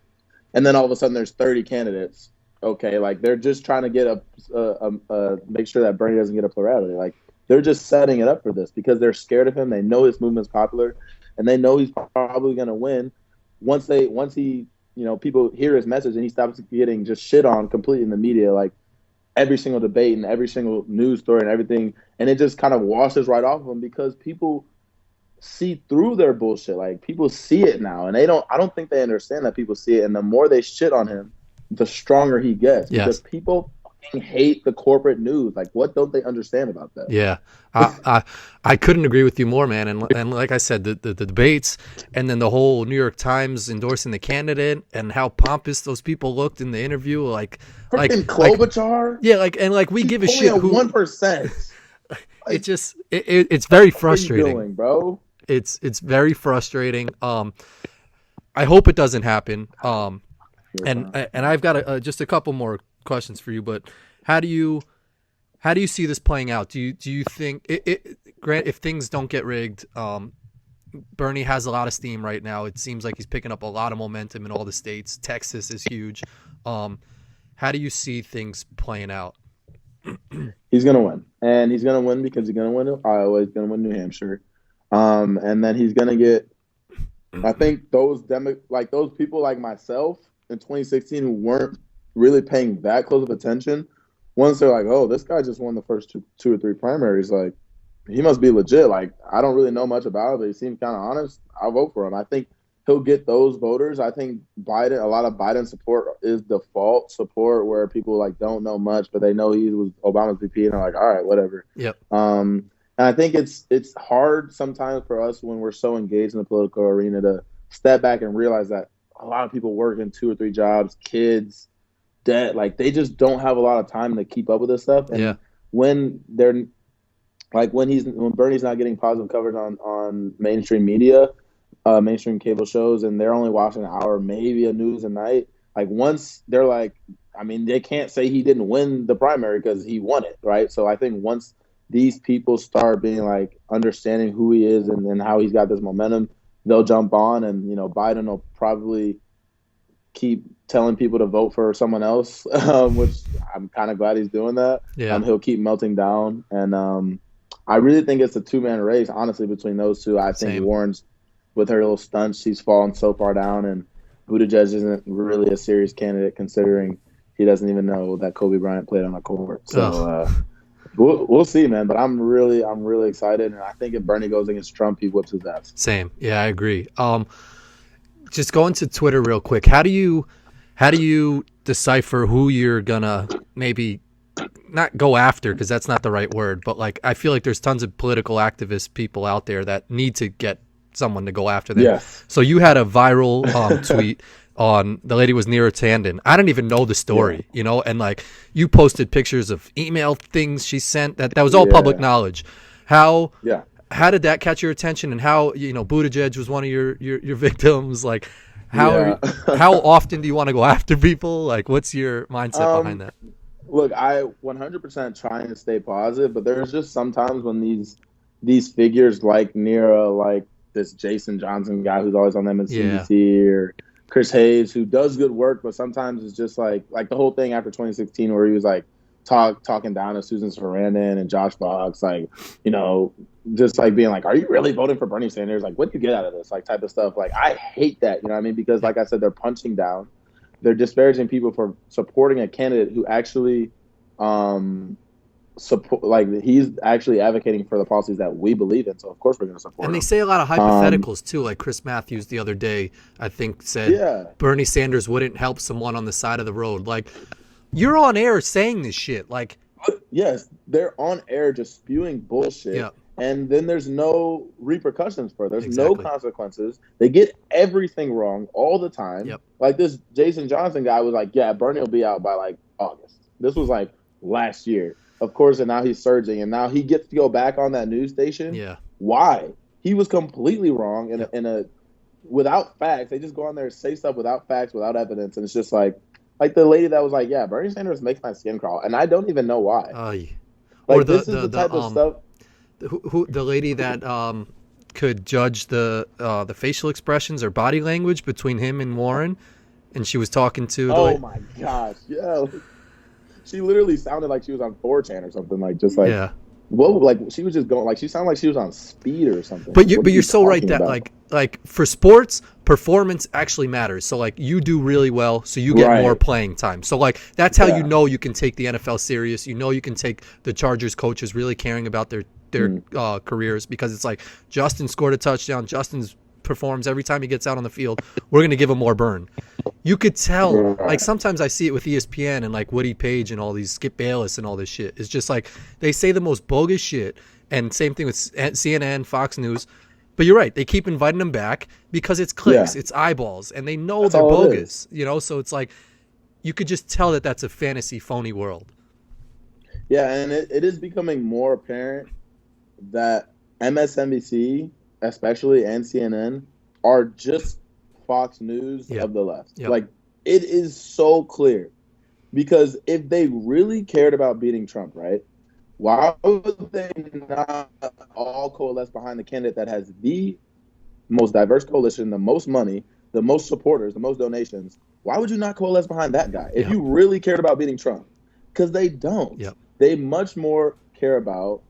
and then all of a sudden there's 30 candidates, okay, like they're just trying to get make sure that Bernie doesn't get a plurality. Like they're just setting it up for this because they're scared of him. They know his movement's popular, and they know he's probably going to win once he people hear his message and he stops getting just shit on completely in the media, like every single debate and every single news story and everything, and it just kind of washes right off of him because people see through their bullshit. Like people see it now, and I don't think they understand that people see it. And the more they shit on him, the stronger he gets. Because people fucking hate the corporate news. Like, what don't they understand about that? Yeah, I couldn't agree with you more, man. And like I said, the debates, and then the whole New York Times endorsing the candidate, and how pompous those people looked in the interview, like Klobuchar. Yeah, like we give a shit who 1%. It's very frustrating, what are you doing, bro. It's very frustrating. I hope it doesn't happen. And I've got just a couple more questions for you, but how do you see this playing out? Do you think Grant, if things don't get rigged, Bernie has a lot of steam right now. It seems like he's picking up a lot of momentum in all the states. Texas is huge. How do you see things playing out? He's gonna win, and he's gonna win because he's gonna win Iowa. He's gonna win New Hampshire, and then he's gonna get. I think those people like myself in 2016 who weren't really paying that close of attention, once they're like, "Oh, this guy just won the first two or three primaries. Like, he must be legit. Like, I don't really know much about it, but he seems kind of honest. I'll vote for him." I think he'll get those voters. I think a lot of Biden support is default support where people like don't know much, but they know he was Obama's VP and are like, all right, whatever. Yep. And I think it's hard sometimes for us when we're so engaged in the political arena to step back and realize that a lot of people work in 2 or 3 jobs, kids, debt, like they just don't have a lot of time to keep up with this stuff. And when they're like when Bernie's not getting positive coverage on mainstream media, mainstream cable shows, and they're only watching an hour, maybe a news a night. Like once they're like, I mean, they can't say he didn't win the primary because he won it, right? So I think once these people start being like understanding who he is and how he's got this momentum, they'll jump on, and Biden will probably keep telling people to vote for someone else, which I'm kind of glad he's doing that. Yeah. He'll keep melting down, and I really think it's a 2-man race, honestly, between those two. I think Warren's, with her little stunts, she's fallen so far down, and Buttigieg isn't really a serious candidate considering he doesn't even know that Kobe Bryant played on a court. So we'll see, man. But I'm really excited, and I think if Bernie goes against Trump, he whips his ass. Same, yeah, I agree. Just going to Twitter real quick. How do you decipher who you're gonna maybe not go after, because that's not the right word, but like I feel like there's tons of political activist people out there that need to get someone to go after them. Yes. So you had a viral tweet on the lady was Neera Tanden. I didn't even know the story, and like you posted pictures of email things she sent that was all public knowledge. How did that catch your attention, and how Buttigieg was one of your victims? Like how often do you want to go after people? Like what's your mindset behind that? Look, I 100% trying to stay positive, but there's just sometimes when these figures like Neera, like this Jason Johnson guy who's always on MSNBC, or Chris Hayes, who does good work, but sometimes it's just like the whole thing after 2016 where he was like talking down to Susan Sarandon and Josh Fox, like, just like being like, are you really voting for Bernie Sanders? Like, what do you get out of this? Like type of stuff. Like, I hate that, you know what I mean? Because like I said, they're punching down. They're disparaging people for supporting a candidate who actually support, like he's actually advocating for the policies that we believe in. So of course we're going to support And him. They say a lot of hypotheticals too. Like Chris Matthews the other day, I think said Bernie Sanders wouldn't help someone on the side of the road. Like you're on air saying this shit. Like yes, they're on air just spewing bullshit. Yeah. And then there's no repercussions for it. There's no consequences. They get everything wrong all the time. Yep. Like this Jason Johnson guy was like, yeah, Bernie will be out by like August. This was like last year. Of course, and now he's surging, and now he gets to go back on that news station. Yeah. Why? He was completely wrong in a without facts. They just go on there and say stuff without facts, without evidence, and it's just like the lady that was like, yeah, Bernie Sanders makes my skin crawl, and I don't even know why. Or this is the type of stuff. Who the lady that could judge the facial expressions or body language between him and Warren, and she was talking to the. Oh my gosh, yeah. She literally sounded like she was on 4chan or something. Like just like Yeah. what? Like she was just going. Like she sounded like she was on speed or something. But Like, what are you're you so right talking that about? like for sports, performance actually matters. So like you do really well, so you get more Right. playing time. So like that's how you Yeah. know you can take the NFL serious. You know you can take the Chargers coaches really caring about their Mm. careers, because it's like Justin scored a touchdown. Justin's performs every time he gets out on the field. We're gonna give him more burn. You could tell, like Right. sometimes I see it with ESPN and like Woody Page and all these Skip Bayless and all this shit. It's just like they say the most bogus shit, and same thing with CNN, Fox News. But you're right, they keep inviting them back because it's Yeah. clicks, it's eyeballs, and they know That's they're all it is. bogus. So it's like you could just tell that that's a fantasy, phony world. Yeah, and it is becoming more apparent that MSNBC, especially, and CNN are just Fox News Yep. of the left. Yep. Like it is so clear because if they really cared about beating Trump, right? Why would they not all coalesce behind the candidate that has the most diverse coalition, the most money, the most supporters, the most donations? Why would you not coalesce behind that guy if Yep. you really cared about beating Trump? Because they don't. Yep. They much more care about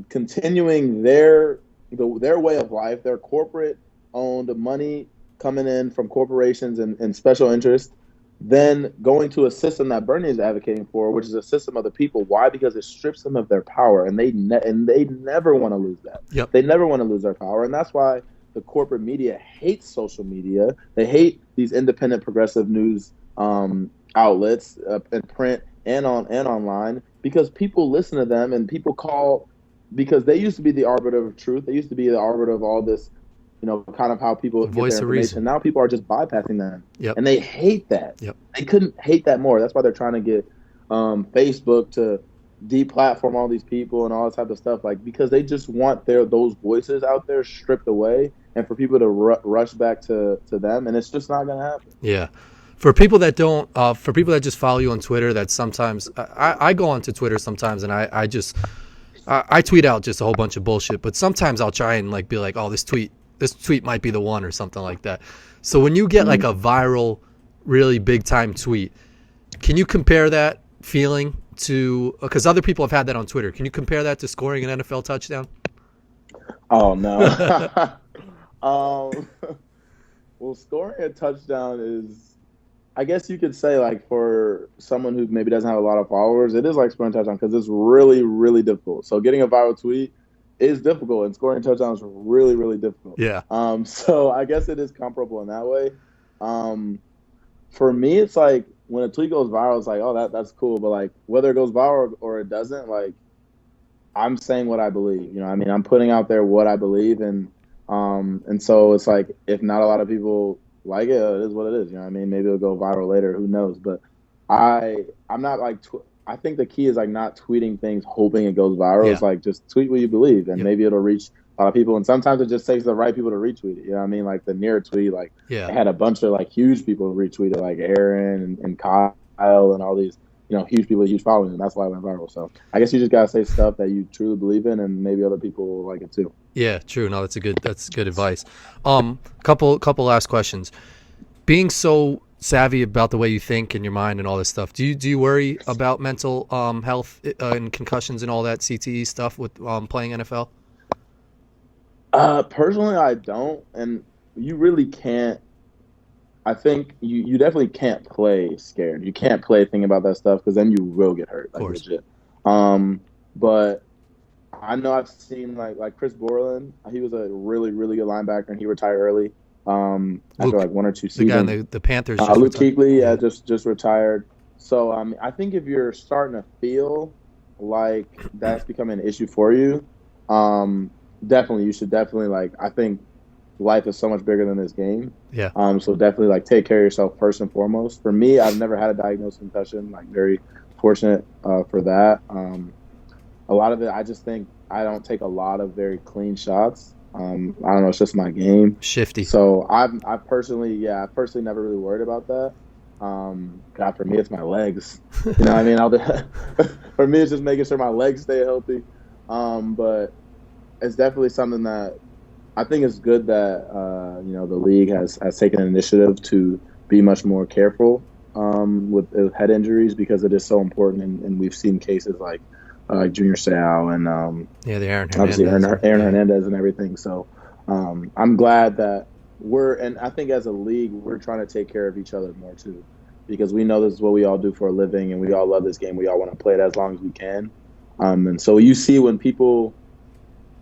continuing their way of life, their corporate owned money coming in from corporations and special interests, than going to a system that Bernie is advocating for, which is a system of the people. Why? Because it strips them of their power, and they never want to lose that. Yep. They never want to lose their power, and that's why the corporate media hates social media. They hate these independent progressive news outlets in print and online, because people listen to them and people call, because they used to be the arbiter of truth. They used to be the arbiter of all this, kind of how people get Voice their of information. reason. Now people are just bypassing them. Yep. And they hate that. Yep. They couldn't hate that more. That's why they're trying to get Facebook to deplatform all these people and all that type of stuff, like, because they just want those voices out there stripped away, and for people to rush back to them, and it's just not going to happen. Yeah. For people that don't, for people that just follow you on Twitter, that sometimes I go onto Twitter sometimes and I just tweet out just a whole bunch of bullshit, but sometimes I'll try and like be like, oh, this tweet might be the one or something like that. So when you get like a viral, really big time tweet, can you compare that feeling to, because other people have had that on Twitter, can you compare that to scoring an NFL touchdown? Oh no. Well, scoring a touchdown is, I guess you could say, like, for someone who maybe doesn't have a lot of followers, it is like scoring a touchdown because it's really, really difficult. So getting a viral tweet is difficult, and scoring touchdowns is really, really difficult. Yeah. So I guess it is comparable in that way. For me, it's like when a tweet goes viral, it's like, oh, that's cool. But like whether it goes viral or it doesn't, like, I'm saying what I believe. I mean, I'm putting out there what I believe, and so it's like if not a lot of people like it, it is what it is. I mean, maybe it'll go viral later. Who knows? But I'm not like. I think the key is like not tweeting things hoping it goes viral. Yeah. It's like just tweet what you believe, and Yep. maybe it'll reach a lot of people. And sometimes it just takes the right people to retweet it. You know what I mean? Like the near tweet, like Yeah. it had a bunch of like huge people retweet it, like Aaron and Kyle and all these, huge people, huge following, and that's why it went viral. So I guess you just gotta say stuff that you truly believe in, and maybe other people will like it too. Yeah, true. No, that's good advice. Couple last questions. Being so savvy about the way you think and your mind and all this stuff, do you worry about mental health and concussions and all that CTE stuff with playing NFL? Personally, I don't, and you really can't. I think you definitely can't play scared. You can't play thinking about that stuff because then you will get hurt. Of course. Legit. But I know I've seen like Chris Borland. He was a really, really good linebacker, and he retired early. After like 1 or 2 The seasons. guy in the Panthers. Luke retired. Kuechly just retired. So I think if you're starting to feel like that's becoming an issue for you, definitely you should definitely, like, I think life is so much bigger than this game. Yeah. So definitely like take care of yourself first and foremost. For me, I've never had a diagnosed concussion. Like very fortunate for that. A lot of it, I just think I don't take a lot of very clean shots. I don't know. It's just my game. Shifty. So I personally never really worried about that. God, for me, it's my legs. You know what I mean? For me, it's just making sure my legs stay healthy. But it's definitely something that I think is good that the league has taken an initiative to be much more careful with head injuries because it is so important, and we've seen cases like Junior Seau and The Aaron obviously Hernandez. Aaron Hernandez and everything. So I'm glad that and I think as a league, we're trying to take care of each other more too, because we know this is what we all do for a living, and we all love this game. We all want to play it as long as we can. And so you see when people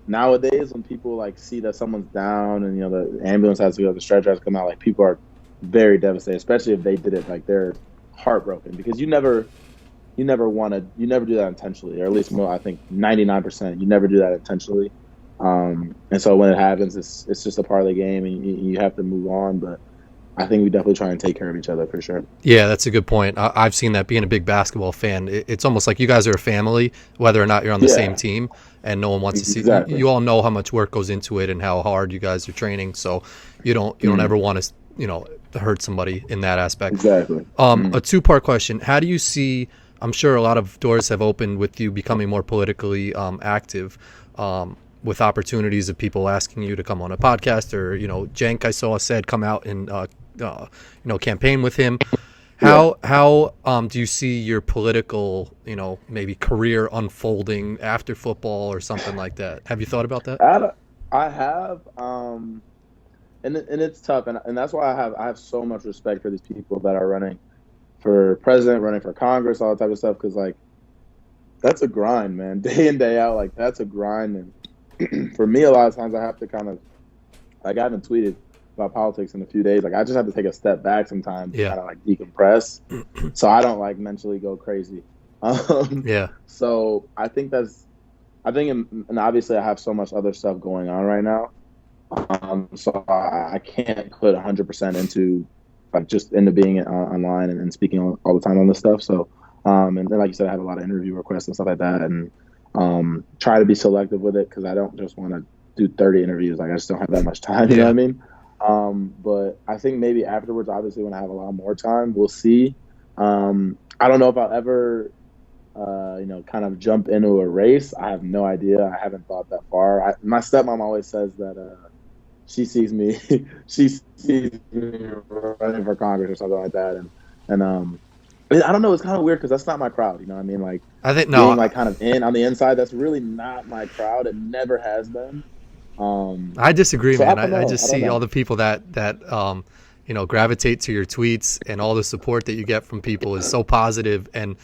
nowadays, when people like see that someone's down and the ambulance has to go, the stretcher has to come out, like people are very devastated, especially if they did it, like they're heartbroken, because you never do that intentionally, or at least I think 99% you never do that intentionally. And so when it happens, it's just a part of the game, and you have to move on. But I think we definitely try and take care of each other for sure. Yeah, that's a good point. I've seen that. Being a big basketball fan, it's almost like you guys are a family, whether or not you're on the same team, and no one wants to see. Exactly. You all know how much work goes into it and how hard you guys are training, so you don't ever want to hurt somebody in that aspect. Exactly. A two-part question: how do you see? I'm sure a lot of doors have opened with you becoming more politically active, with opportunities of people asking you to come on a podcast, or Cenk, I saw, said come out and campaign with him. How do you see your political maybe career unfolding after football or something like that? Have you thought about that? I have, and it's tough, and that's why I have so much respect for these people that are running for president, running for Congress, all that type of stuff, because like that's a grind, man, day in, day out. Like that's a grind, and for me, a lot of times I have to kind of, like, I haven't tweeted about politics in a few days. Like I just have to take a step back sometimes, kind of like decompress, so I don't like mentally go crazy. So I think and obviously I have so much other stuff going on right now, so I can't put 100% into like just into being online and speaking all the time on this stuff. So and then, like you said, I have a lot of interview requests and stuff like that, and try to be selective with it, because I don't just want to do 30 interviews. Like I just don't have that much time. You know what I mean? But I think maybe afterwards, obviously, when I have a lot more time, we'll see. I don't know if I'll ever, kind of jump into a race. I have no idea. I haven't thought that far. My stepmom always says that she sees me running for Congress or something like that, and I don't know. It's kind of weird because that's not my crowd. You know what I mean? Like I think being like kind of on the inside, that's really not my crowd. It never has been. I disagree, so man. I just see all the people that gravitate to your tweets, and all the support that you get from people is so positive. And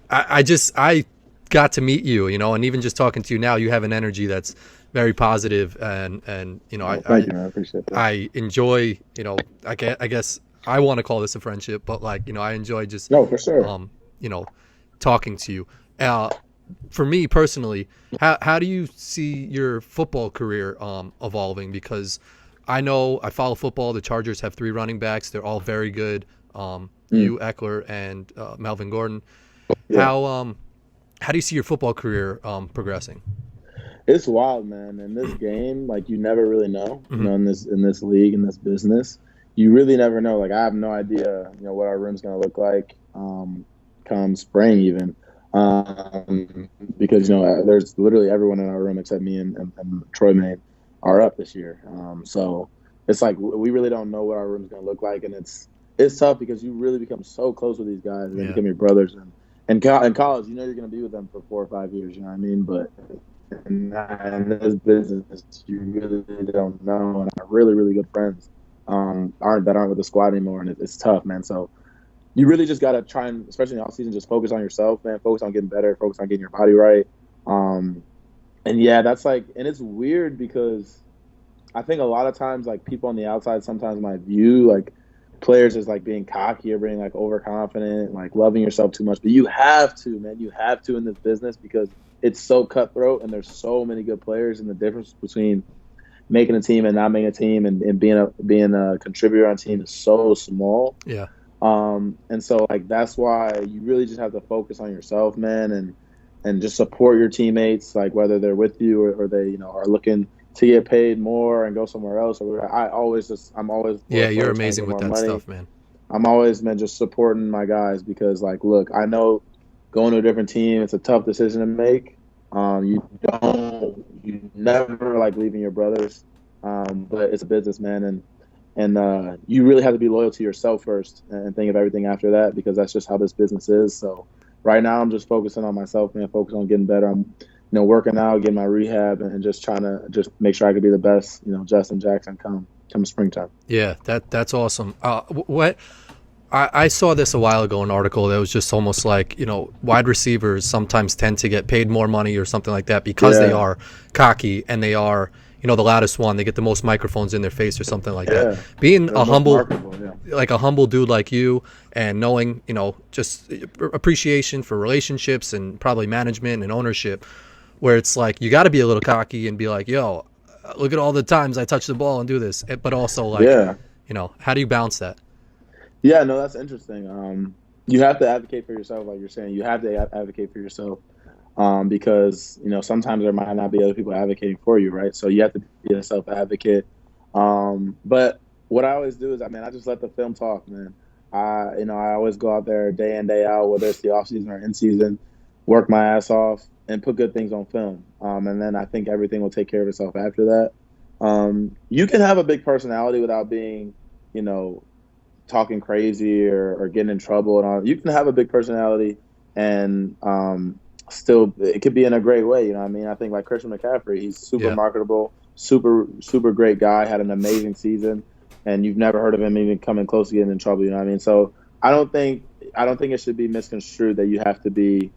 I got to meet you, and even just talking to you now, you have an energy that's very positive, and thank you, man. I appreciate that. I enjoy, I guess I want to call this a friendship, but like, I enjoy just for sure. Talking to you. For me personally, how do you see your football career evolving? Because I know I follow football. The Chargers have 3 running backs. They're all very good. You, Eckler, and Melvin Gordon. How do you see your football career progressing? It's wild, man. In this game, like, you never really know. In this league, in this business, you really never know. Like, I have no idea, what our room's gonna look like come spring, even. Because there's literally everyone in our room except me and Troy Maine are up this year. So it's like we really don't know what our room's gonna look like, and it's tough because you really become so close with these guys, and they become your brothers. And in college, you're gonna be with them for 4 or 5 years. You know what I mean? But in this business, you really don't know. And our really, really good friends aren't with the squad anymore, and it's tough, man. So you really just got to try and, especially in the offseason, just focus on yourself, man. Focus on getting better. Focus on getting your body right. And yeah, that's like, and it's weird because I think a lot of times, like, people on the outside sometimes might view like players as like being cocky or being like overconfident, like loving yourself too much. But you have to, man. You have to in this business because it's so cutthroat, and there's so many good players, and the difference between making a team and not making a team and being a contributor on a team is so small. Yeah. And so, like, that's why you really just have to focus on yourself, man, and just support your teammates, like whether they're with you or they, are looking to get paid more and go somewhere else. Or I'm always you're amazing with that stuff, man. I'm always, man, just supporting my guys because, like, look, I know going to a different team, it's a tough decision to make. You never like leaving your brothers, but it's a business, man, And you really have to be loyal to yourself first and think of everything after that, because that's just how this business is. So right now I'm just focusing on myself, man, focus on getting better. I'm, working out, getting my rehab, and just trying to just make sure I could be the best, Justin Jackson come springtime. Yeah, that's awesome. What I saw this a while ago, an article that was just almost like, wide receivers sometimes tend to get paid more money or something like that because they Yeah. are cocky and they are, the loudest one. They get the most microphones in their face or something like Yeah. that. Being They're a most humble, marketable, yeah. like a humble dude like you, and knowing, just appreciation for relationships and probably management and ownership, where it's like you got to be a little cocky and be like, yo, look at all the times I touch the ball and do this. But also, like, Yeah. how do you balance that? Yeah, no, that's interesting. You have to advocate for yourself, like you're saying. You have to advocate for yourself, because sometimes there might not be other people advocating for you, right? So you have to be a self advocate. But what I always do is, I just let the film talk, man. I always go out there day in, day out, whether it's the off season or in season, work my ass off and put good things on film. And then I think everything will take care of itself after that. You can have a big personality without being, you know, talking crazy or getting in trouble and all. You can have a big personality and still it could be in a great way. I think like Christian McCaffrey, he's super Yeah. marketable, super great guy, had an amazing season, and you've never heard of him even coming close to getting in trouble. So I don't think it should be misconstrued that you have to be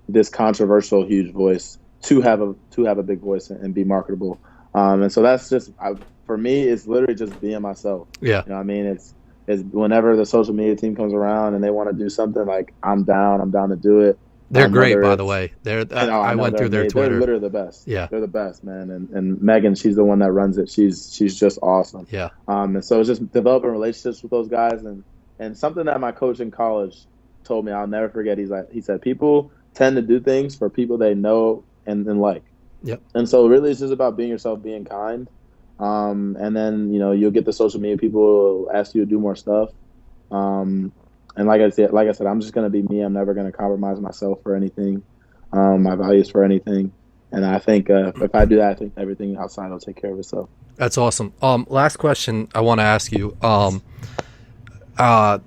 this controversial huge voice to have a big voice and be marketable. And so that's just for me, it's literally just being myself. Yeah. It's whenever the social media team comes around and they want to do something, like I'm down to do it. They're great, Whether by the it's way. I I know went through their they're Twitter. literally the best. Yeah. They're the best, man. And Megan, she's the one that runs it. She's just awesome. Yeah. And so it's just developing relationships with those guys, and something that my coach in college told me I'll never forget. He said people tend to do things for people they know and like. Yep. And so really it's just about being yourself, being kind. And then, you'll get the social media people will ask you to do more stuff. And like I said, I'm just going to be me. I'm never going to compromise myself for anything, my values for anything. And I think if I do that, I think everything outside will take care of itself. That's awesome. Last question I want to ask you.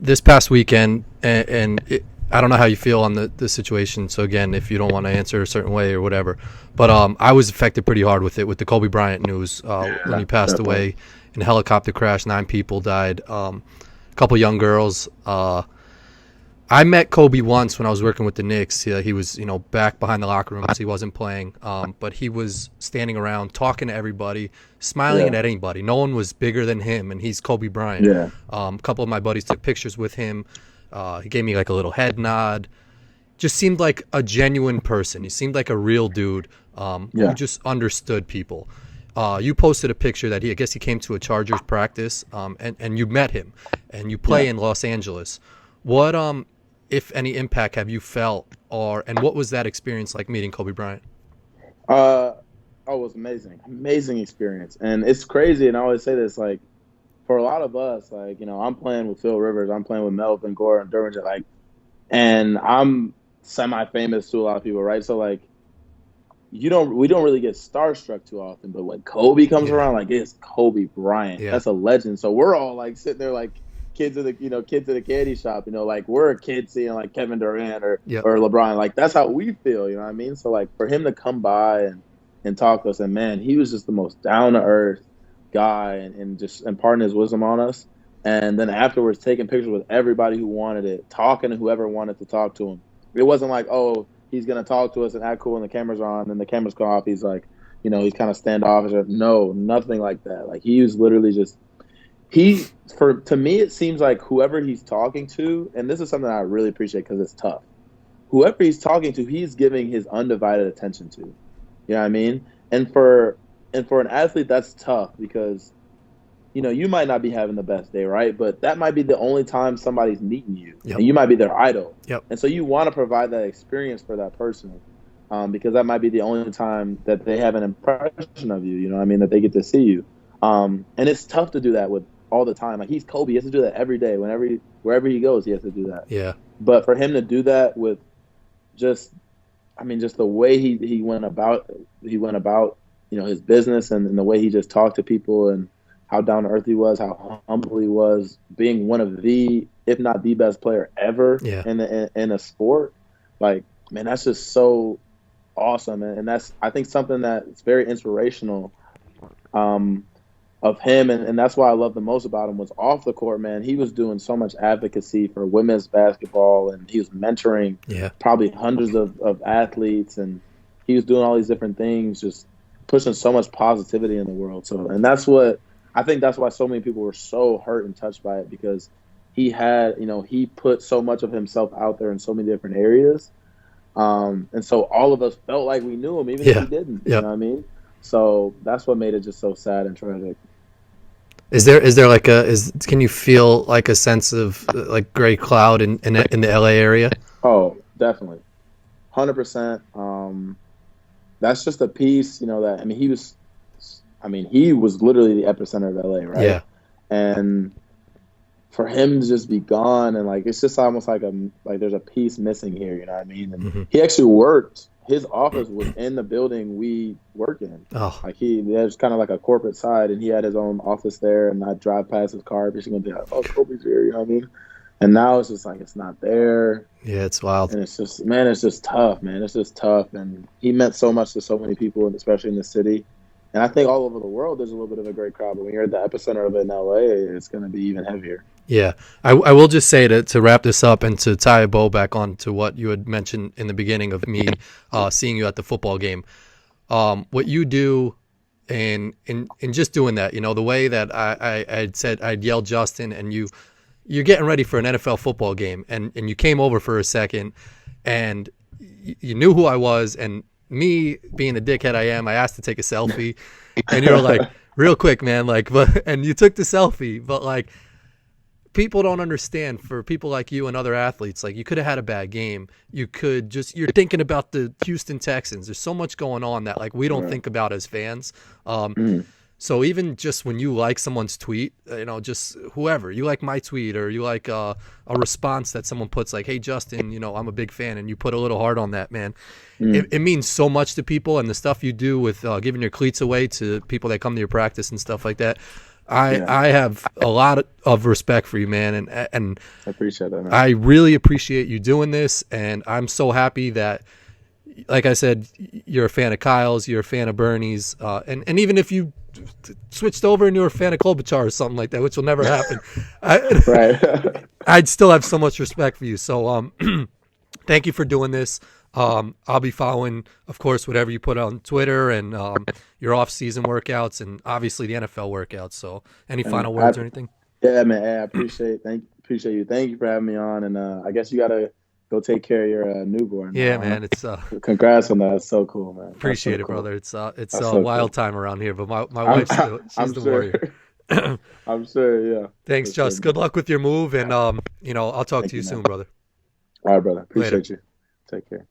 This past weekend, I don't know how you feel on the situation. So again, if you don't want to answer a certain way or whatever, but I was affected pretty hard with it, with the Kobe Bryant news when he passed away in a helicopter crash. 9 people died. A couple young girls. I met Kobe once when I was working with the Knicks. He was, back behind the locker room because he wasn't playing. But he was standing around talking to everybody, smiling at anybody. No one was bigger than him, and he's Kobe Bryant. Yeah. A couple of my buddies took pictures with him. He gave me like a little head nod. Just seemed like a genuine person. He seemed like a real dude who just understood people. You posted a picture that I guess he came to a Chargers practice, and you met him, and you play in Los Angeles. What, if any, impact have you felt, and what was that experience like meeting Kobe Bryant? It was amazing experience, and it's crazy. And I always say this, like, for a lot of us, like, I'm playing with Phil Rivers, I'm playing with Melvin Gore and Derwin, like, and I'm semi-famous to a lot of people, right? So like, we don't really get starstruck too often, but when Kobe comes around, like, it's Kobe Bryant. Yeah. That's a legend. So we're all like sitting there like kids at the candy shop, like we're a kid seeing like Kevin Durant or LeBron. Like that's how we feel, you know what I mean? So like for him to come by and talk to us, and man, he was just the most down to earth guy and just imparting his wisdom on us. And then afterwards taking pictures with everybody who wanted it, talking to whoever wanted to talk to him. It wasn't like, oh, he's going to talk to us and act cool and the camera's on and the camera's come off. He's like, he's kind of standoffish. No, nothing like that. Like he was literally just, to me, it seems like whoever he's talking to, and this is something I really appreciate because it's tough. Whoever he's talking to, he's giving his undivided attention to. You know what I mean? And for an athlete, that's tough because, you might not be having the best day, right? But that might be the only time somebody's meeting you, and you might be their idol. Yep. And so you want to provide that experience for that person because that might be the only time that they have an impression of you, that they get to see you. And it's tough to do that with all the time. Like he's Kobe, he has to do that every day. Wherever he goes, he has to do that. Yeah. But for him to do that with just the way he went about his business and the way he just talked to people and how down to earth he was, how humble he was, being one of the, if not the best player ever Yeah. in a sport. Like, man, that's just so awesome, and that's, I think, something that's very inspirational of him, and that's why I love the most about him was off the court, man. He was doing so much advocacy for women's basketball, and he was mentoring Yeah. probably hundreds of athletes, and he was doing all these different things, just pushing so much positivity in the world. So, and that's what I think, that's why so many people were so hurt and touched by it, because he had, he put so much of himself out there in so many different areas. And so all of us felt like we knew him, even if we didn't. You know what I mean? So that's what made it just so sad and tragic. Is there like can you feel like a sense of like gray cloud in the LA area? Oh, definitely, 100%. That's just a piece, that, he was literally the epicenter of LA, right? Yeah. And for him to just be gone, and like, it's just almost like there's a piece missing here, you know what I mean? And he actually worked. His office was in the building we work in. Oh. Like, there's kind of like a corporate side, and he had his own office there, and I'd drive past his car every single day. Like, oh, Kobe's here, you know what I mean? And now it's just like, it's not there. Yeah, it's wild. And it's just, man, it's just tough, man. It's just tough. And he meant so much to so many people, and especially in the city. And I think all over the world, there's a little bit of a great crowd. But when you're at the epicenter of it in LA, it's going to be even heavier. Yeah. I will just say to wrap this up and to tie a bow back on to what you had mentioned in the beginning of me seeing you at the football game. What you do in just doing that, the way that I'd said I'd yell Justin, and you're getting ready for an NFL football game, and you came over for a second, and you knew who I was, and me being the dickhead I am, I asked to take a selfie, and you're like, real quick, man, like, and you took the selfie, but like, people don't understand, for people like you and other athletes, like, you could have had a bad game. You're thinking about the Houston Texans. There's so much going on that, like, we don't think about as fans. So even just when you like someone's tweet, just whoever, you like my tweet, or you like a response that someone puts, like, hey, Justin, I'm a big fan, and you put a little heart on that, man. It means so much to people, and the stuff you do with giving your cleats away to people that come to your practice and stuff like that. I have a lot of respect for you, man, and I appreciate that, man. I really appreciate you doing this, and I'm so happy that, like I said, you're a fan of Kyle's, you're a fan of Bernie's, and even if you switched over and you're a fan of Klobuchar or something like that, which will never happen, right? I'd still have so much respect for you. So thank you for doing this. I'll be following, of course, whatever you put on Twitter and your off-season workouts, and obviously the NFL workouts. So any final words or anything? Yeah, man, I appreciate you. Thank you for having me on, and I guess you got to go take care of your newborn. Yeah, man. It's congrats on that. It's so cool, man. Appreciate it, brother. It's a wild time around here, but my wife's she's the warrior. I'm sure, yeah. Thanks, Just. Good luck with your move, and I'll talk to you soon, brother. All right, brother. Appreciate you. Take care.